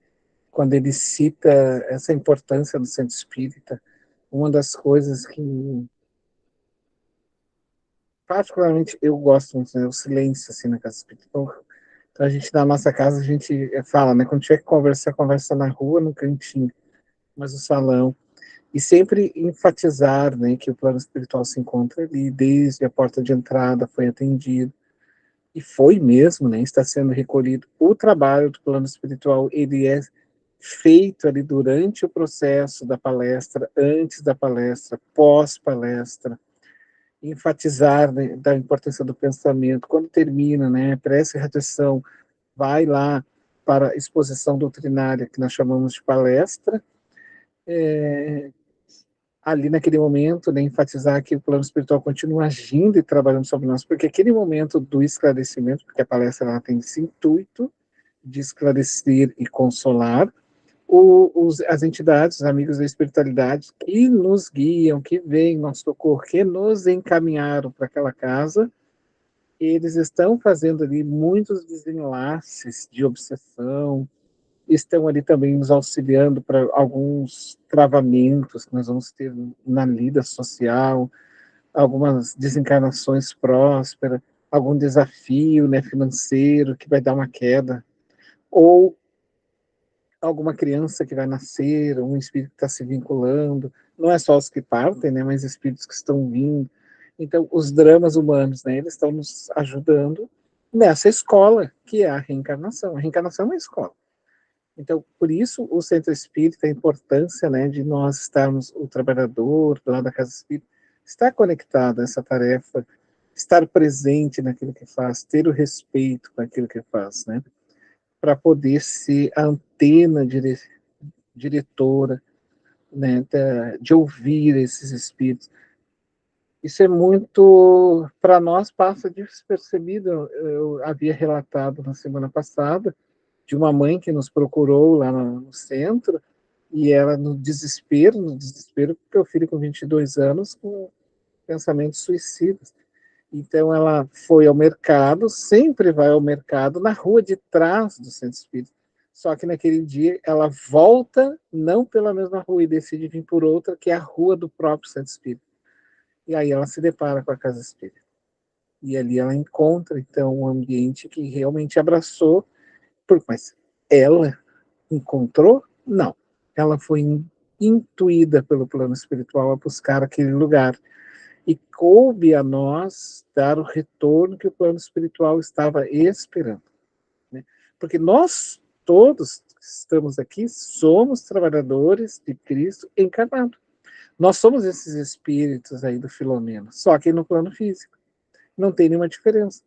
Quando ele cita essa importância do centro espírita, uma das coisas que particularmente eu gosto muito, né? O silêncio assim na casa espírita. Então a gente na nossa casa a gente fala, né? Quando tiver que conversar, conversa na rua, no cantinho, mas o salão. E sempre enfatizar, né, que o plano espiritual se encontra ali, desde a porta de entrada foi atendido, e foi mesmo, né, está sendo recolhido. O trabalho do plano espiritual, ele é feito ali durante o processo da palestra, antes da palestra, pós-palestra, enfatizar, né, da importância do pensamento. Quando termina, né, prece e reflexão, vai lá para a exposição doutrinária, que nós chamamos de palestra, ali naquele momento, né, enfatizar que o plano espiritual continua agindo e trabalhando sobre nós, porque aquele momento do esclarecimento, porque a palestra ela tem esse intuito de esclarecer e consolar, as entidades, os amigos da espiritualidade que nos guiam, que veem nosso socorro, que nos encaminharam para aquela casa, eles estão fazendo ali muitos desenlaces de obsessão, estão ali também nos auxiliando para alguns travamentos que nós vamos ter na lida social, algumas desencarnações prósperas, algum desafio, né, financeiro que vai dar uma queda, ou alguma criança que vai nascer, um espírito que está se vinculando, não é só os que partem, né, mas espíritos que estão vindo. Então, os dramas humanos, né, eles estão nos ajudando nessa escola que é a reencarnação. A reencarnação é uma escola. Então, por isso, o Centro Espírita, a importância, né, de nós estarmos, o trabalhador lá da Casa Espírita, estar conectado a essa tarefa, estar presente naquilo que faz, ter o respeito com aquilo que faz, né, para poder ser a antena diretora, né, de ouvir esses espíritos. Isso é muito, para nós, passa despercebido. Eu havia relatado na semana passada de uma mãe que nos procurou lá no centro, e ela no desespero, porque o filho com 22 anos com pensamentos suicidas. Então ela foi ao mercado, sempre vai ao mercado, na rua de trás do centro espírita. Só que naquele dia ela volta, não pela mesma rua, e decide vir por outra, que é a rua do próprio centro espírita. E aí ela se depara com a Casa Espírita. E ali ela encontra, então, um ambiente que realmente abraçou. Mas ela encontrou? Não. Ela foi intuída pelo plano espiritual a buscar aquele lugar. E coube a nós dar o retorno que o plano espiritual estava esperando. Né? Porque nós todos que estamos aqui somos trabalhadores de Cristo encarnado. Nós somos esses espíritos aí do Filomeno, só que no plano físico. Não tem nenhuma diferença.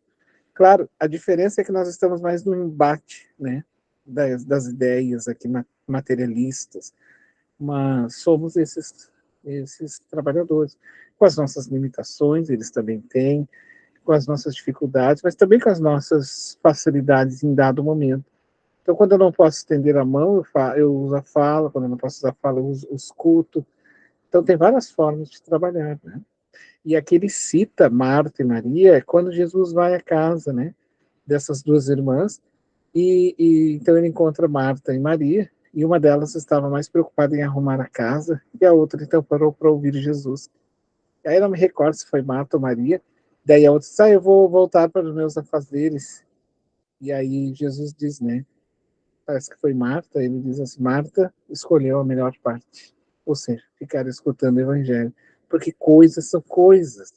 Claro, a diferença é que nós estamos mais no embate, né, das ideias aqui materialistas, mas somos esses trabalhadores, com as nossas limitações, eles também têm, com as nossas dificuldades, mas também com as nossas facilidades em dado momento. Então, quando eu não posso estender a mão, eu uso a fala, quando eu não posso usar a fala, eu escuto. Então, tem várias formas de trabalhar, né? E aqui ele cita Marta e Maria, é quando Jesus vai à casa, né, dessas duas irmãs, e então ele encontra Marta e Maria, e uma delas estava mais preocupada em arrumar a casa, e a outra então parou para ouvir Jesus. E aí eu não me recordo se foi Marta ou Maria, daí a outra disse, eu vou voltar para os meus afazeres. E aí Jesus diz, né, parece que foi Marta, ele diz assim, Marta escolheu a melhor parte, ou seja, ficar escutando o evangelho, porque coisas são coisas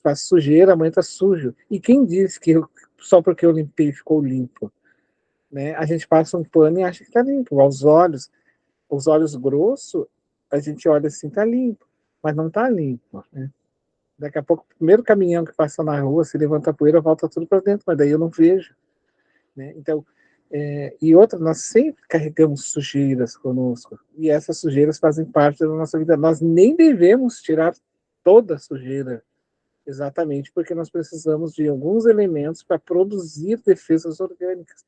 faz sujeira, amanhã está sujo. E quem disse que só porque eu limpei ficou limpo? Né? A gente passa um pano e acha que está limpo. Os olhos grossos, a gente olha assim, está limpo, mas não está limpo. Né? Daqui a pouco, o primeiro caminhão que passa na rua, se levanta a poeira, volta tudo para dentro, mas daí eu não vejo. Né? Então, e outra, nós sempre carregamos sujeiras conosco, e essas sujeiras fazem parte da nossa vida. Nós nem devemos tirar toda a sujeira, exatamente porque nós precisamos de alguns elementos para produzir defesas orgânicas.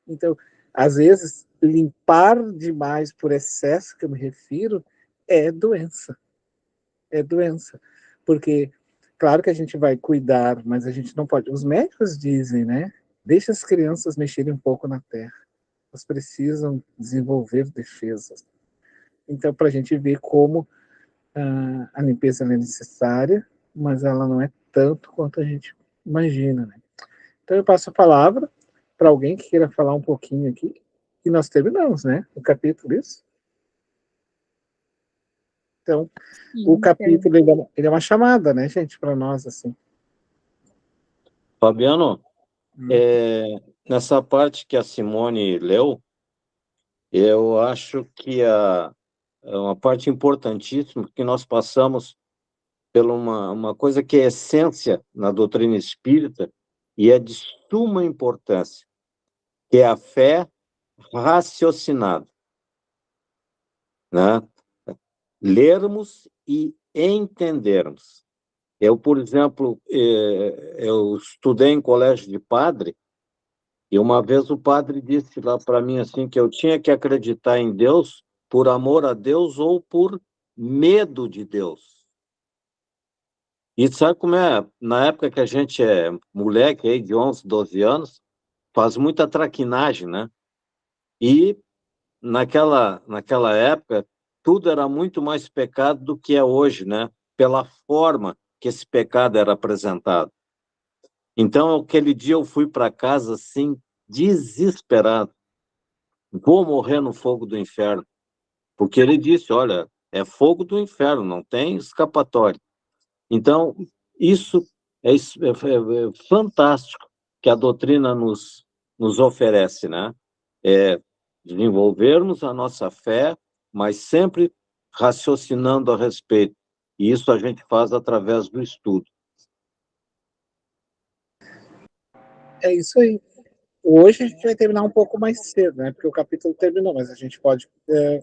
Então, às vezes, limpar demais por excesso, que eu me refiro, é doença. É doença. Porque, claro que a gente vai cuidar, mas a gente não pode. Os médicos dizem, né? Deixa as crianças mexerem um pouco na terra. Elas precisam desenvolver defesas. Então, para a gente ver como a limpeza é necessária, mas ela não é tanto quanto a gente imagina. Né? Então, eu passo a palavra para alguém que queira falar um pouquinho aqui, e nós terminamos, né? O capítulo, isso. Então, o capítulo ele é uma chamada, né, gente, para nós, assim. Fabiano, nessa parte que a Simone leu, eu acho que é uma parte importantíssima, que nós passamos por uma coisa que é essência na doutrina espírita e é de suma importância, que é a fé raciocinada, né? Lermos e entendermos. Eu, por exemplo, eu estudei em colégio de padre, e uma vez o padre disse lá para mim assim que eu tinha que acreditar em Deus por amor a Deus ou por medo de Deus. E sabe como é? Na época que a gente é moleque, aí, de 11, 12 anos, faz muita traquinagem, né? E naquela época, tudo era muito mais pecado do que é hoje, né? Pela forma que esse pecado era apresentado. Então, aquele dia eu fui para casa assim, desesperado. Vou morrer no fogo do inferno. Porque ele disse, olha, é fogo do inferno, não tem escapatória. Então, isso é fantástico, que a doutrina nos oferece, né? É desenvolvermos a nossa fé, mas sempre raciocinando a respeito. E isso a gente faz através do estudo. É isso aí. Hoje a gente vai terminar um pouco mais cedo, né? Porque o capítulo terminou, mas a gente pode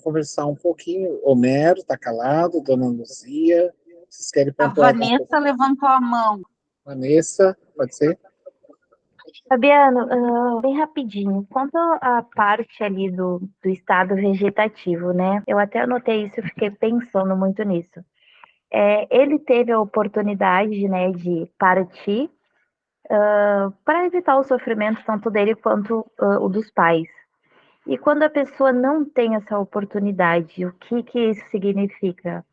conversar um pouquinho. Homero está calado, Dona Luzia, vocês querem A pontuar alguma coisa? Vanessa levantou a mão. Vanessa, pode ser? Fabiano, bem rapidinho, quanto à parte ali do estado vegetativo, né? Eu até anotei isso e fiquei pensando muito nisso. Ele teve a oportunidade, né, de partir para evitar o sofrimento tanto dele quanto o dos pais. E quando a pessoa não tem essa oportunidade, o que isso significa?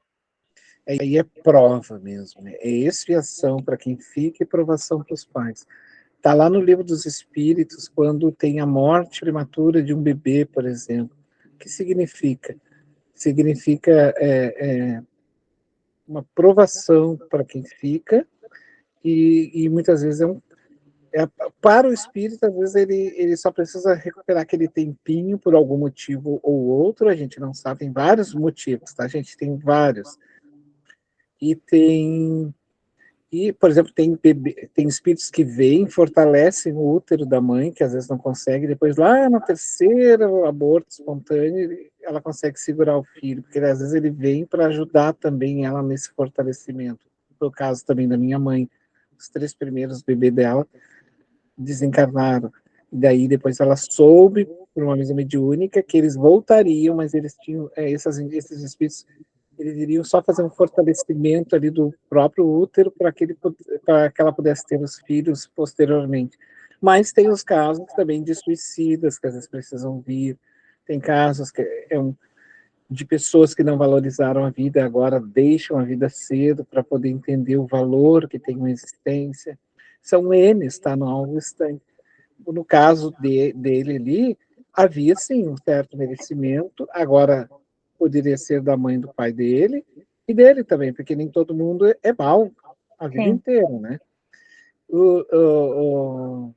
Aí é prova mesmo, né? É expiação para quem fica e provação para os pais. Está lá no Livro dos Espíritos, quando tem a morte prematura de um bebê, por exemplo. O que significa? Significa uma provação para quem fica e muitas vezes para o espírito, às vezes ele só precisa recuperar aquele tempinho por algum motivo ou outro, a gente não sabe, tem vários motivos, tá? A gente tem vários. Por exemplo, tem espíritos que vêm, fortalecem o útero da mãe, que às vezes não consegue, depois lá no terceiro aborto espontâneo, ela consegue segurar o filho, porque às vezes ele vem para ajudar também ela nesse fortalecimento. Foi o caso também da minha mãe, os 3 primeiros bebês dela desencarnaram. E daí depois ela soube, por uma mesa mediúnica, que eles voltariam, mas eles tinham, esses espíritos, eles iriam só fazer um fortalecimento ali do próprio útero para que ela pudesse ter os filhos posteriormente. Mas tem os casos também de suicidas, que às vezes precisam vir, tem casos de pessoas que não valorizaram a vida, agora deixam a vida cedo para poder entender o valor que tem uma existência. São N's, tá? Não há um instante. No caso dele ali, havia sim um certo merecimento, agora poderia ser da mãe do pai dele e dele também, porque nem todo mundo é mau a vida inteira, né? O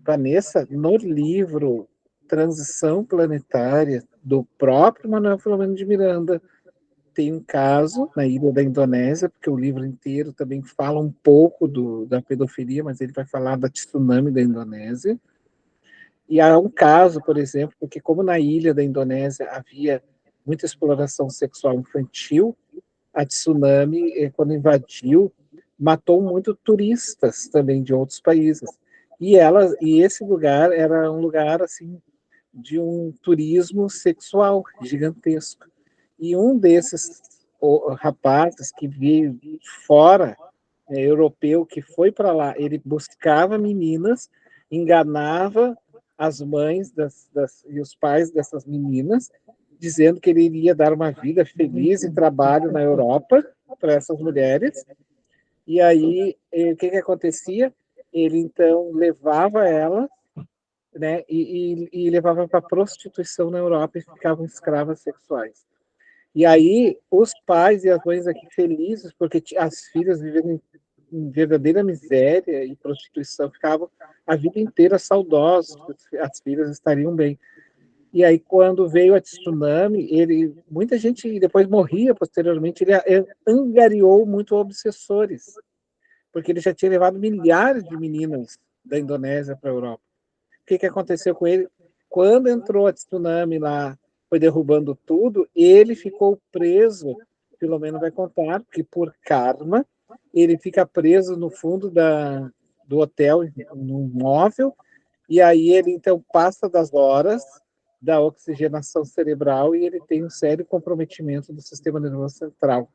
Vanessa, no livro Transição Planetária, do próprio Manuel Filomeno de Miranda, tem um caso na ilha da Indonésia, porque o livro inteiro também fala um pouco da pedofilia, mas ele vai falar da tsunami da Indonésia. E há um caso, por exemplo, porque como na ilha da Indonésia havia muita exploração sexual infantil, a tsunami, quando invadiu, matou muito turistas também de outros países. E esse lugar era um lugar assim de um turismo sexual gigantesco. E um desses rapazes que veio de fora, europeu, que foi para lá, ele buscava meninas, enganava as mães e os pais dessas meninas, dizendo que ele iria dar uma vida feliz e trabalho na Europa para essas mulheres. E aí, o que acontecia? Ele, então, levava elas, né, e levava para prostituição na Europa e ficavam escravas sexuais. E aí, os pais e as mães aqui felizes, porque as filhas vivendo em verdadeira miséria e prostituição, ficavam a vida inteira saudosos, as filhas estariam bem. E aí, quando veio a tsunami, muita gente depois morria posteriormente, ele angariou muito obsessores, porque ele já tinha levado milhares de meninas da Indonésia para a Europa. O que aconteceu com ele? Quando entrou a tsunami lá, foi derrubando tudo, ele ficou preso, pelo menos vai contar, que por karma, ele fica preso no fundo do hotel, num móvel, e aí ele então passa das horas da oxigenação cerebral e ele tem um sério comprometimento do sistema nervoso central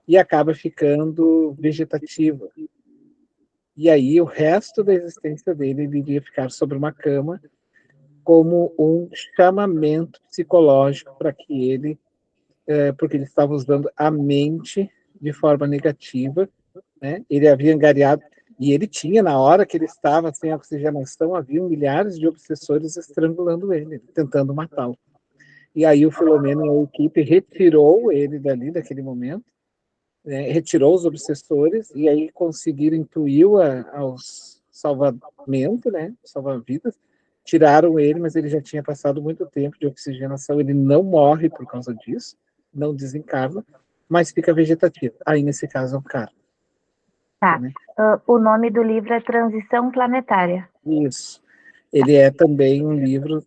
e acaba ficando vegetativo. E aí o resto da existência dele ele iria ficar sobre uma cama como um chamamento psicológico para que ele, porque ele estava usando a mente de forma negativa, né? Ele havia angariado, e ele tinha, na hora que ele estava sem oxigenação, havia milhares de obsessores estrangulando ele, tentando matá-lo. E aí o Filomeno e a equipe retirou ele dali, daquele momento, né? Retirou os obsessores, e aí conseguiram intuir aos salvamento, né? Salva-vidas. Tiraram ele, mas ele já tinha passado muito tempo de oxigenação. Ele não morre por causa disso, não desencarna, mas fica vegetativo. Aí, nesse caso, é um cara. Tá. Né? O nome do livro é Transição Planetária. Isso. Ele é também um livro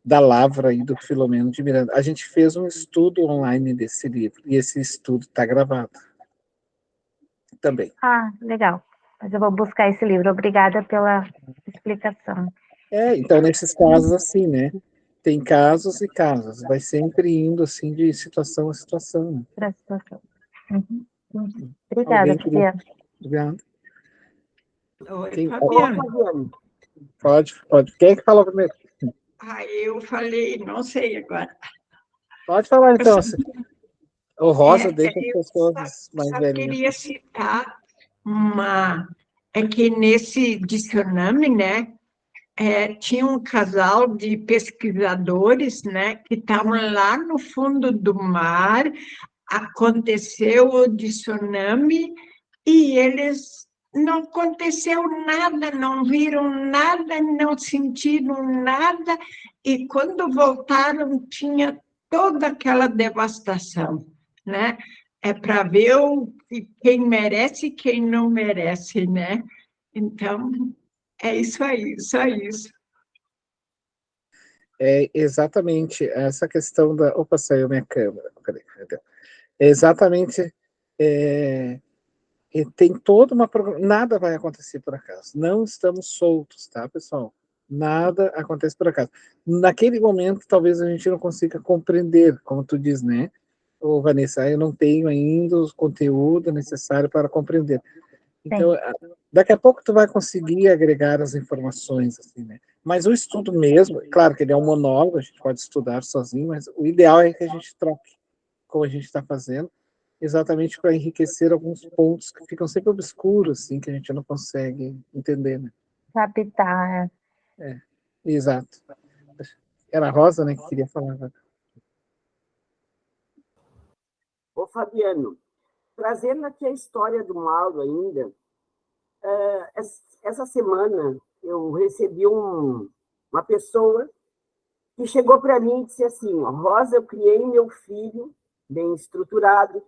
da Lavra e do Filomeno de Miranda. A gente fez um estudo online desse livro, e esse estudo está gravado também. Ah, legal. Mas eu vou buscar esse livro. Obrigada pela explicação. Então, nesses casos, assim, né? Tem casos e casos. Vai sempre indo, assim, de situação a situação. Né? Para a situação. Uhum. Obrigada, Fabiana. Obrigado. Oi, Fabiana. Pode. Quem é que falou primeiro? Eu falei, não sei agora. Pode falar, então. O Rosa deixa as pessoas mais velhas. Eu queria citar é que nesse dicionário, né, tinha um casal de pesquisadores, né, que estavam lá no fundo do mar, aconteceu o tsunami e eles não aconteceu nada, não viram nada, não sentiram nada, e quando voltaram tinha toda aquela devastação, né? É para ver quem merece e quem não merece, né? Então, é isso aí, só isso. É exatamente essa questão da... Opa, saiu minha câmera. Peraí. É exatamente... tem toda uma... Nada vai acontecer por acaso. Não estamos soltos, tá, pessoal? Nada acontece por acaso. Naquele momento, talvez a gente não consiga compreender, como tu diz, né? Ô, Vanessa, eu não tenho ainda o conteúdo necessário para compreender. Então, daqui a pouco tu vai conseguir agregar as informações, assim, né? Mas o estudo mesmo, claro que ele é um monólogo, a gente pode estudar sozinho, mas o ideal é que a gente troque, como a gente está fazendo, exatamente para enriquecer alguns pontos que ficam sempre obscuros, assim, que a gente não consegue entender, né? Captar. Exato. Era a Rosa, né, que queria falar. Né? Ô, Fabiano, trazendo aqui a história do Mauro ainda, essa semana eu recebi uma pessoa que chegou para mim e disse assim, Rosa, eu criei meu filho bem estruturado,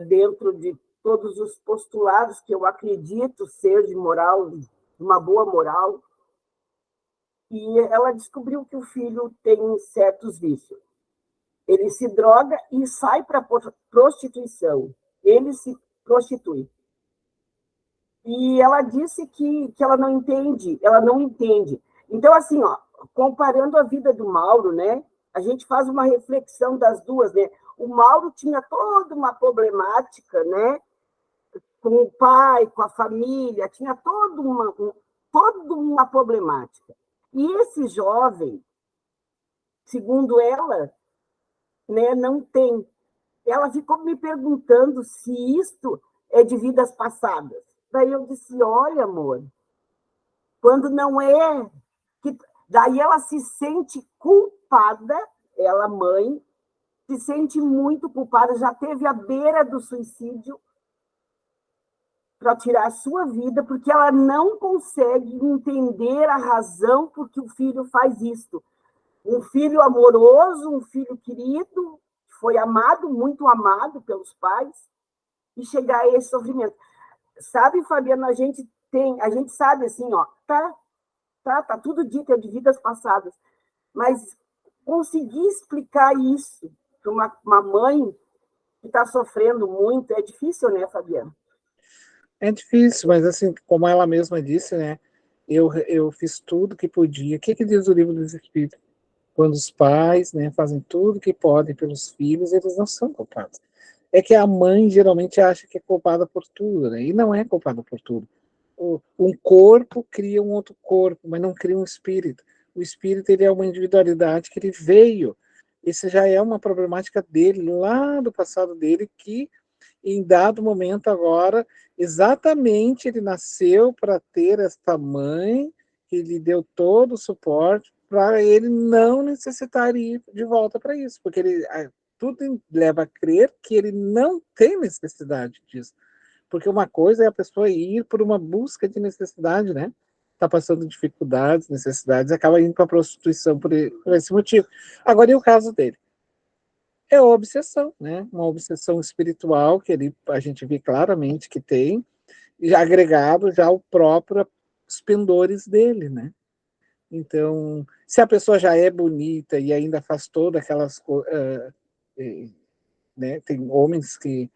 dentro de todos os postulados que eu acredito ser de moral, de uma boa moral, e ela descobriu que o filho tem certos vícios. Ele se droga e sai para prostituição. Ele se prostitui. E ela disse que ela não entende, Então, assim, comparando a vida do Mauro, né, a gente faz uma reflexão das duas, né? O Mauro tinha toda uma problemática, né, com o pai, com a família, tinha toda uma problemática. E esse jovem, segundo ela, né, não tem. Ela ficou me perguntando se isto é de vidas passadas. Daí eu disse, olha, amor, quando não é... Daí ela se sente culpada, ela, mãe, se sente muito culpada, já teve à beira do suicídio para tirar a sua vida, porque ela não consegue entender a razão por que o filho faz isso. Um filho amoroso, um filho querido, foi amado, muito amado pelos pais, e chegar a esse sofrimento. Sabe, Fabiana, a gente sabe assim, tá tudo dito, é de vidas passadas, mas conseguir explicar isso para uma mãe que está sofrendo muito é difícil, né, Fabiana? É difícil, mas assim, como ela mesma disse, né, eu fiz tudo que podia. O que diz o livro dos Espíritos? Quando os pais, né, fazem tudo que podem pelos filhos, eles não são culpados. É que a mãe geralmente acha que é culpada por tudo, né? E não é culpada por tudo. Um corpo cria um outro corpo, mas não cria um espírito. O espírito, ele é uma individualidade que ele veio. Isso já é uma problemática dele, lá do passado dele, que em dado momento agora, exatamente ele nasceu para ter esta mãe que lhe deu todo o suporte para ele não necessitar ir de volta para isso, porque tudo leva a crer que ele não tem necessidade disso. Porque uma coisa é a pessoa ir por uma busca de necessidade, né? Está passando dificuldades, necessidades, acaba indo para a prostituição por esse motivo. Agora, e o caso dele? É a obsessão, né? Uma obsessão espiritual que a gente vê claramente que tem, já agregado já ao próprio os pendores dele, né? Então, se a pessoa já é bonita e ainda faz todas aquelas né? Tem homens que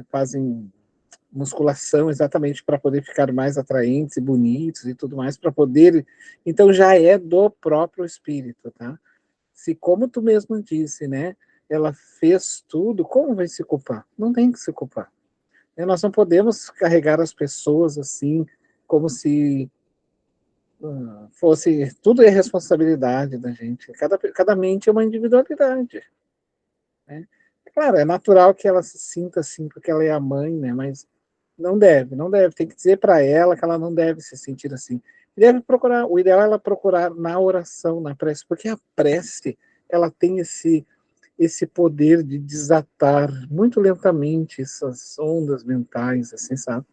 fazem musculação exatamente para poder ficar mais atraentes e bonitos e tudo mais, para poder... Então, já é do próprio espírito, tá? Se, como tu mesmo disse, né? Ela fez tudo, como vai se culpar? Não tem que se culpar. Nós não podemos carregar as pessoas assim, como se fosse... Tudo é responsabilidade da gente. Cada mente é uma individualidade, né? Claro, é natural que ela se sinta assim, porque ela é a mãe, né? Mas não deve. Tem que dizer para ela que ela não deve se sentir assim. Deve procurar, o ideal é ela procurar na oração, na prece, porque a prece, ela tem esse poder de desatar muito lentamente essas ondas mentais, assim, sabe?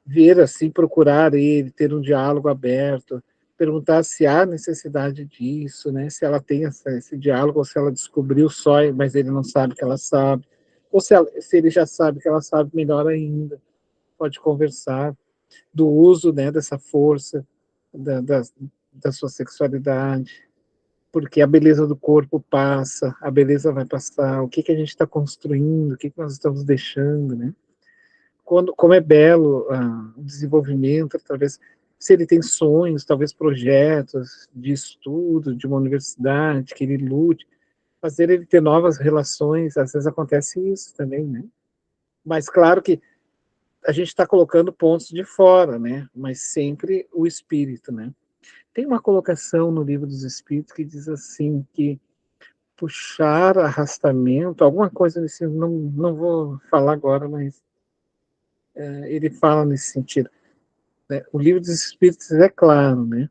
Ver, assim, procurar ele, ter um diálogo aberto, perguntar se há necessidade disso, né? Se ela tem esse diálogo, ou se ela descobriu só, mas ele não sabe que ela sabe, ou se ele já sabe que ela sabe, melhor ainda, pode conversar do uso, né, dessa força, da sua sexualidade, porque a beleza do corpo passa, a beleza vai passar, o que a gente está construindo, o que nós estamos deixando, né? Como é belo o desenvolvimento, talvez, se ele tem sonhos, talvez projetos de estudo, de uma universidade, que ele lute, fazer ele ter novas relações, às vezes acontece isso também, né? Mas claro que a gente está colocando pontos de fora, né? Mas sempre o espírito, né? Tem uma colocação no Livro dos Espíritos que diz assim, que puxar, arrastamento, alguma coisa nesse, não vou falar agora, mas ele fala nesse sentido, né? O Livro dos Espíritos é claro, né?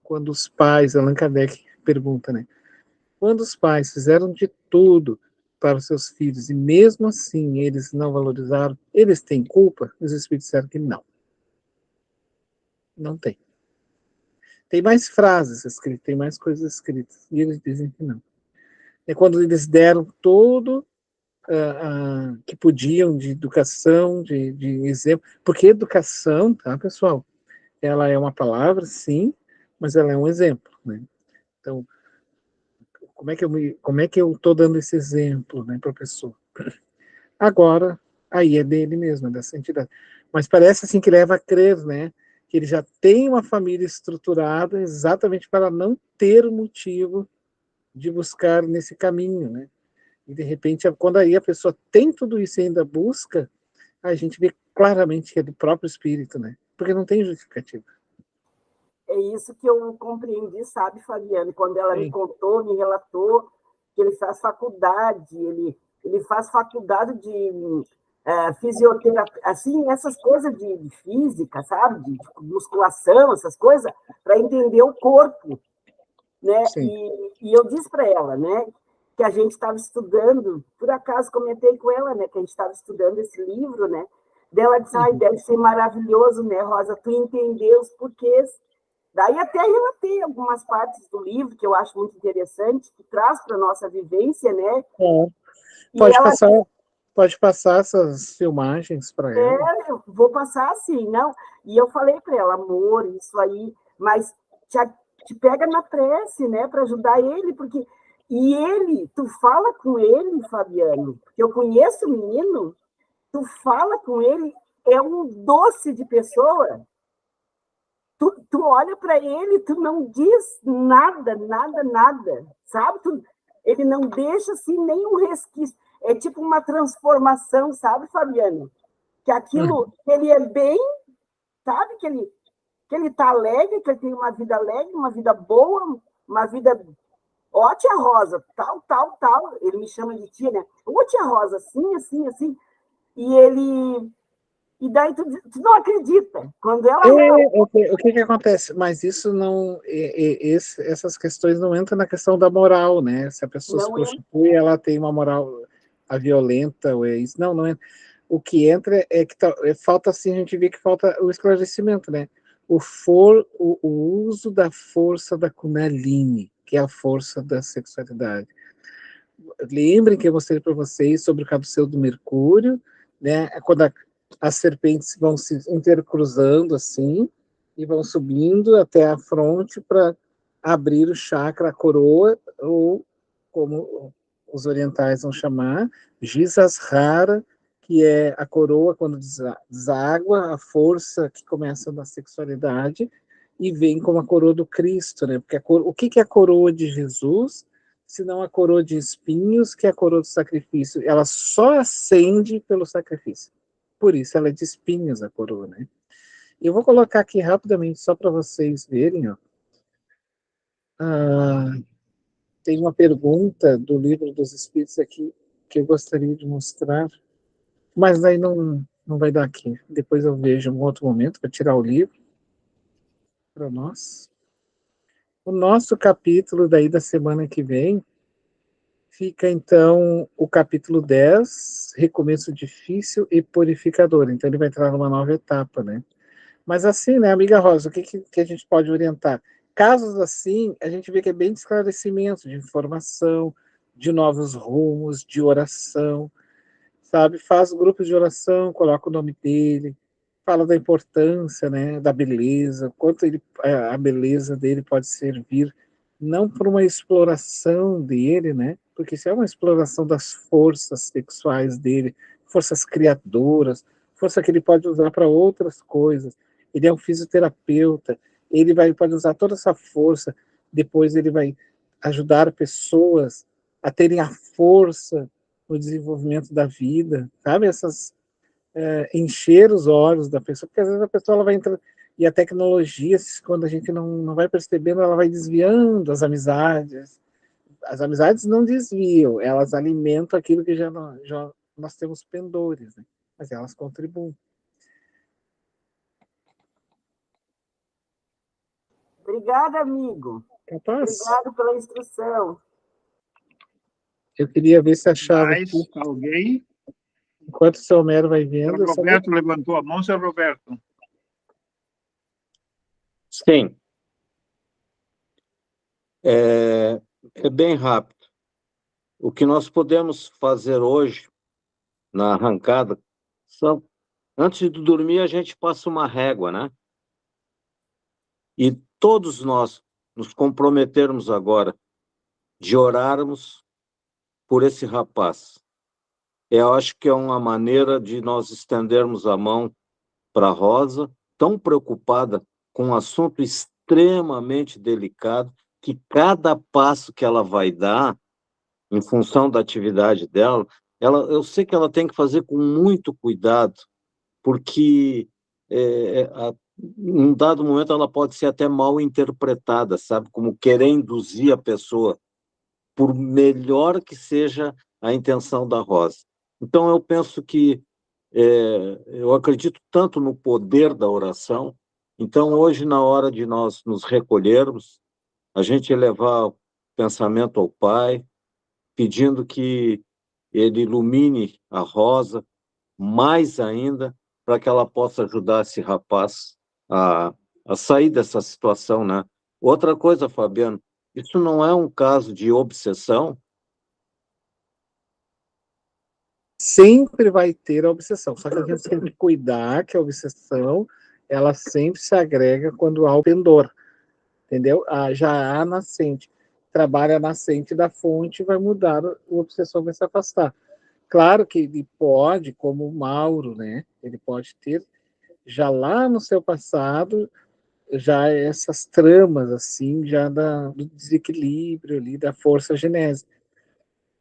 Quando os pais, Allan Kardec pergunta, né? Quando os pais fizeram de tudo para os seus filhos e mesmo assim eles não valorizaram, eles têm culpa? Os Espíritos disseram que não. Não tem. Tem mais frases escritas, tem mais coisas escritas, e eles dizem que não. É quando eles deram todo que podiam de educação, de exemplo, porque educação, tá, pessoal? Ela é uma palavra, sim, mas ela é um exemplo, né? Então, como é que eu estou dando esse exemplo, né, para a pessoa? Agora, aí é dele mesmo, é dessa entidade. Mas parece assim que leva a crer, né, que ele já tem uma família estruturada exatamente para não ter motivo de buscar nesse caminho, né? E de repente, quando aí a pessoa tem tudo isso e ainda busca, a gente vê claramente que é do próprio espírito, né? Porque não tem justificativa. É isso que eu compreendi, sabe, Fabiane? Quando ela Sim. me contou, me relatou que ele faz faculdade, ele faz faculdade de fisioterapia, assim, essas coisas de física, sabe? De musculação, essas coisas, para entender o corpo, né? E eu disse para ela, né, que a gente estava estudando, por acaso comentei com ela, né, que a gente estava estudando esse livro, né? Dela disse, ai, deve ser maravilhoso, né, Rosa, tu entender os porquês. Daí até relatei algumas partes do livro que eu acho muito interessante, que traz para a nossa vivência, né? Pode passar essas filmagens para ela. Eu vou passar assim, não? E eu falei para ela, amor, isso aí, mas te pega na prece, né, para ajudar ele, porque... E ele, tu fala com ele, Fabiano, porque eu conheço o menino, tu fala com ele, é um doce de pessoa. Tu olha para ele, tu não diz nada, sabe? Ele não deixa assim nenhum resquício. É tipo uma transformação, sabe, Fabiano? Que aquilo, que ele é bem, sabe? Que ele está alegre, que ele tem uma vida alegre, uma vida boa, uma vida... Ó, tia Rosa, tal. Ele me chama de tia, né? Ô, tia Rosa, assim. E ele... E daí tu não acredita. Quando ela... O que acontece? Mas isso não... essas questões não entram na questão da moral, né? Se a pessoa se prostitui, ela tem uma moral violenta, ou é isso. Não entra. o que entra é que falta, assim, a gente vê que falta o esclarecimento, né? O uso da força da Kundalini, que é a força da sexualidade. Lembrem que eu mostrei para vocês sobre o caduceu do Mercúrio, né? Quando as serpentes vão se intercruzando assim, e vão subindo até a fronte para abrir o chakra, a coroa, ou como os orientais vão chamar, Jisasrara, que é a coroa quando deságua, a força que começa na sexualidade, e vem como a coroa do Cristo, né? Porque o que é a coroa de Jesus, se não a coroa de espinhos, que é a coroa do sacrifício? Ela só acende pelo sacrifício. Por isso ela é de espinhos, a coroa, né? Eu vou colocar aqui rapidamente, só para vocês verem, ó. Tem uma pergunta do Livro dos Espíritos aqui que eu gostaria de mostrar, mas daí não vai dar aqui. Depois eu vejo um outro momento para tirar o livro para nós. O nosso capítulo daí da semana que vem fica, então, o capítulo 10, Recomeço Difícil e Purificador. Então ele vai entrar numa nova etapa, né? Mas assim, né, amiga Rosa, o que a gente pode orientar? Casos assim, a gente vê que é bem de esclarecimento, de informação, de novos rumos, de oração, sabe? Faz grupos de oração, coloca o nome dele, fala da importância, né, da beleza, quanto a beleza dele pode servir, não por uma exploração dele, né? Porque isso é uma exploração das forças sexuais dele, forças criadoras, força que ele pode usar para outras coisas. Ele é um fisioterapeuta, ele pode usar toda essa força, depois ele vai ajudar pessoas a terem a força no desenvolvimento da vida, sabe? Encher os olhos da pessoa, porque às vezes a pessoa ela vai entrar, e a tecnologia, quando a gente não vai percebendo, ela vai desviando as amizades. As amizades não desviam, elas alimentam aquilo que já nós temos pendores, né? Mas elas contribuem. Obrigada, amigo. Capaz? Obrigado pela instrução. Eu queria ver se achava Mais aqui. alguém? Enquanto o seu Homero vai vendo... O Roberto levantou a mão, seu Roberto. Sim. É bem rápido. O que nós podemos fazer hoje, na arrancada, antes de dormir, a gente passa uma régua, né? E todos nós nos comprometermos agora de orarmos por esse rapaz. Eu acho que é uma maneira de nós estendermos a mão para a Rosa, tão preocupada com um assunto extremamente delicado, que cada passo que ela vai dar, em função da atividade dela, eu sei que ela tem que fazer com muito cuidado, porque em um dado momento ela pode ser até mal interpretada, sabe? Como querer induzir a pessoa, por melhor que seja a intenção da Rosa. Então, eu penso que eu acredito tanto no poder da oração. Então, hoje, na hora de nós nos recolhermos, a gente elevar o pensamento ao Pai, pedindo que Ele ilumine a Rosa mais ainda, para que ela possa ajudar esse rapaz a sair dessa situação, né? Outra coisa, Fabiano, isso não é um caso de obsessão? Sempre vai ter a obsessão, só que a gente tem que cuidar que a obsessão, ela sempre se agrega quando há o pendor, entendeu? Já há nascente, trabalha a nascente da fonte, vai mudar, o obsessor vai se afastar. Claro que ele pode, como o Mauro, né? Ele pode ter, já lá no seu passado, já essas tramas, assim, já do desequilíbrio ali, da força genésica.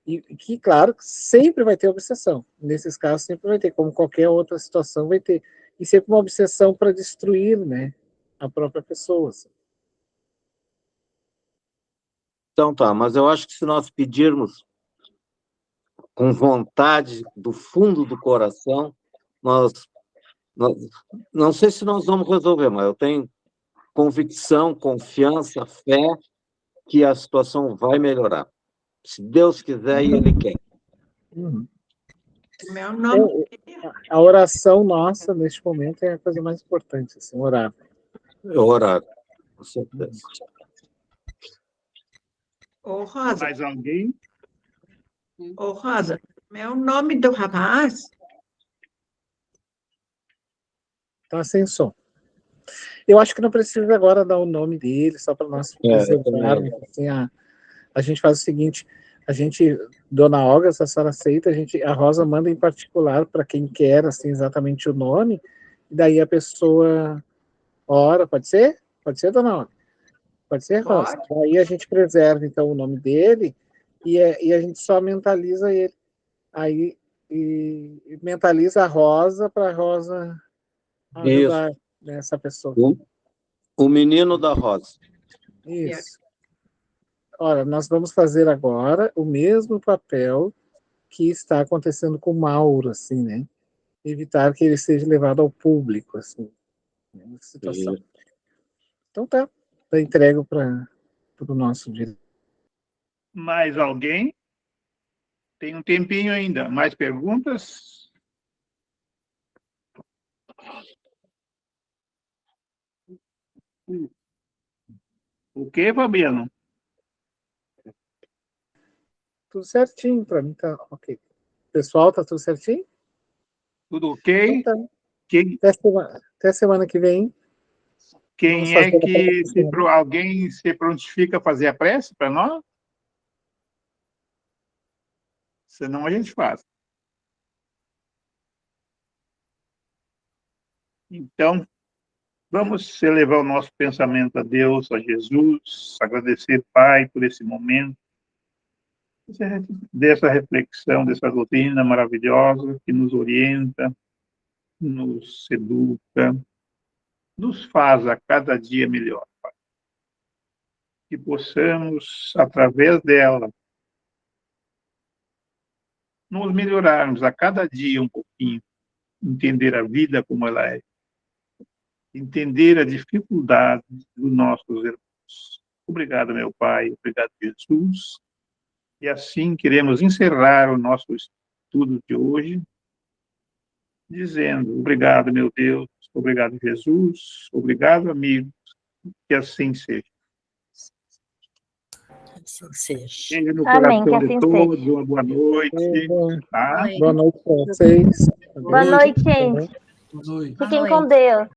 E que, claro, sempre vai ter obsessão. Nesses casos, sempre vai ter, como qualquer outra situação vai ter. E sempre uma obsessão para destruir, né, a própria pessoa. Assim. Então tá, mas eu acho que se nós pedirmos com vontade, do fundo do coração, nós não sei se nós vamos resolver, mas eu tenho convicção, confiança, fé que a situação vai melhorar. Se Deus quiser e Ele quer. Uhum. Meu nome A oração nossa, neste momento, é a coisa mais importante, assim, orar. Orar, com certeza. Ô, Rosa, Mais alguém? meu nome do rapaz, Tá sem som. Eu acho que não precisa agora dar o nome dele, só para nós preservarmos. Assim, a gente faz o seguinte, Dona Olga, se a senhora aceita, a Rosa manda em particular para quem quer, assim, exatamente o nome, e daí a pessoa ora, pode ser? Pode ser, Dona Olga? Pode ser, Rosa? Pode. Aí a gente preserva, então, o nome dele e a gente só mentaliza ele. Aí, e mentaliza a Rosa para a Rosa ajudar essa pessoa. O menino da Rosa. Isso. Ora, nós vamos fazer agora o mesmo papel que está acontecendo com o Mauro, assim, né? Evitar que ele seja levado ao público, assim, nessa situação. Então tá, eu entrego para o nosso diretor. Mais alguém? Tem um tempinho ainda. Mais perguntas? O que, Fabiano? Tudo certinho, para mim tá ok. Pessoal, tá tudo certinho? Tudo ok? Então tá. Quem, Até semana que vem. quem é que alguém se prontifica a fazer a prece para nós? Senão a gente faz. Então, vamos elevar o nosso pensamento a Deus, a Jesus, agradecer, Pai, por esse momento, dessa reflexão, dessa doutrina maravilhosa que nos orienta, nos educa, nos faz a cada dia melhor, Pai. Que possamos, através dela, nos melhorarmos a cada dia um pouquinho, entender a vida como ela é, entender a dificuldade dos nossos irmãos. Obrigado, meu Pai, obrigado, Jesus. E assim queremos encerrar o nosso estudo de hoje, dizendo: obrigado, meu Deus, obrigado, Jesus, obrigado, amigos, que assim seja. Assim seja. Seja no Amém, coração que de assim todos, seja. uma boa noite. Tá? Boa noite para vocês. Boa noite, gente. Boa Fiquem noite. com Deus.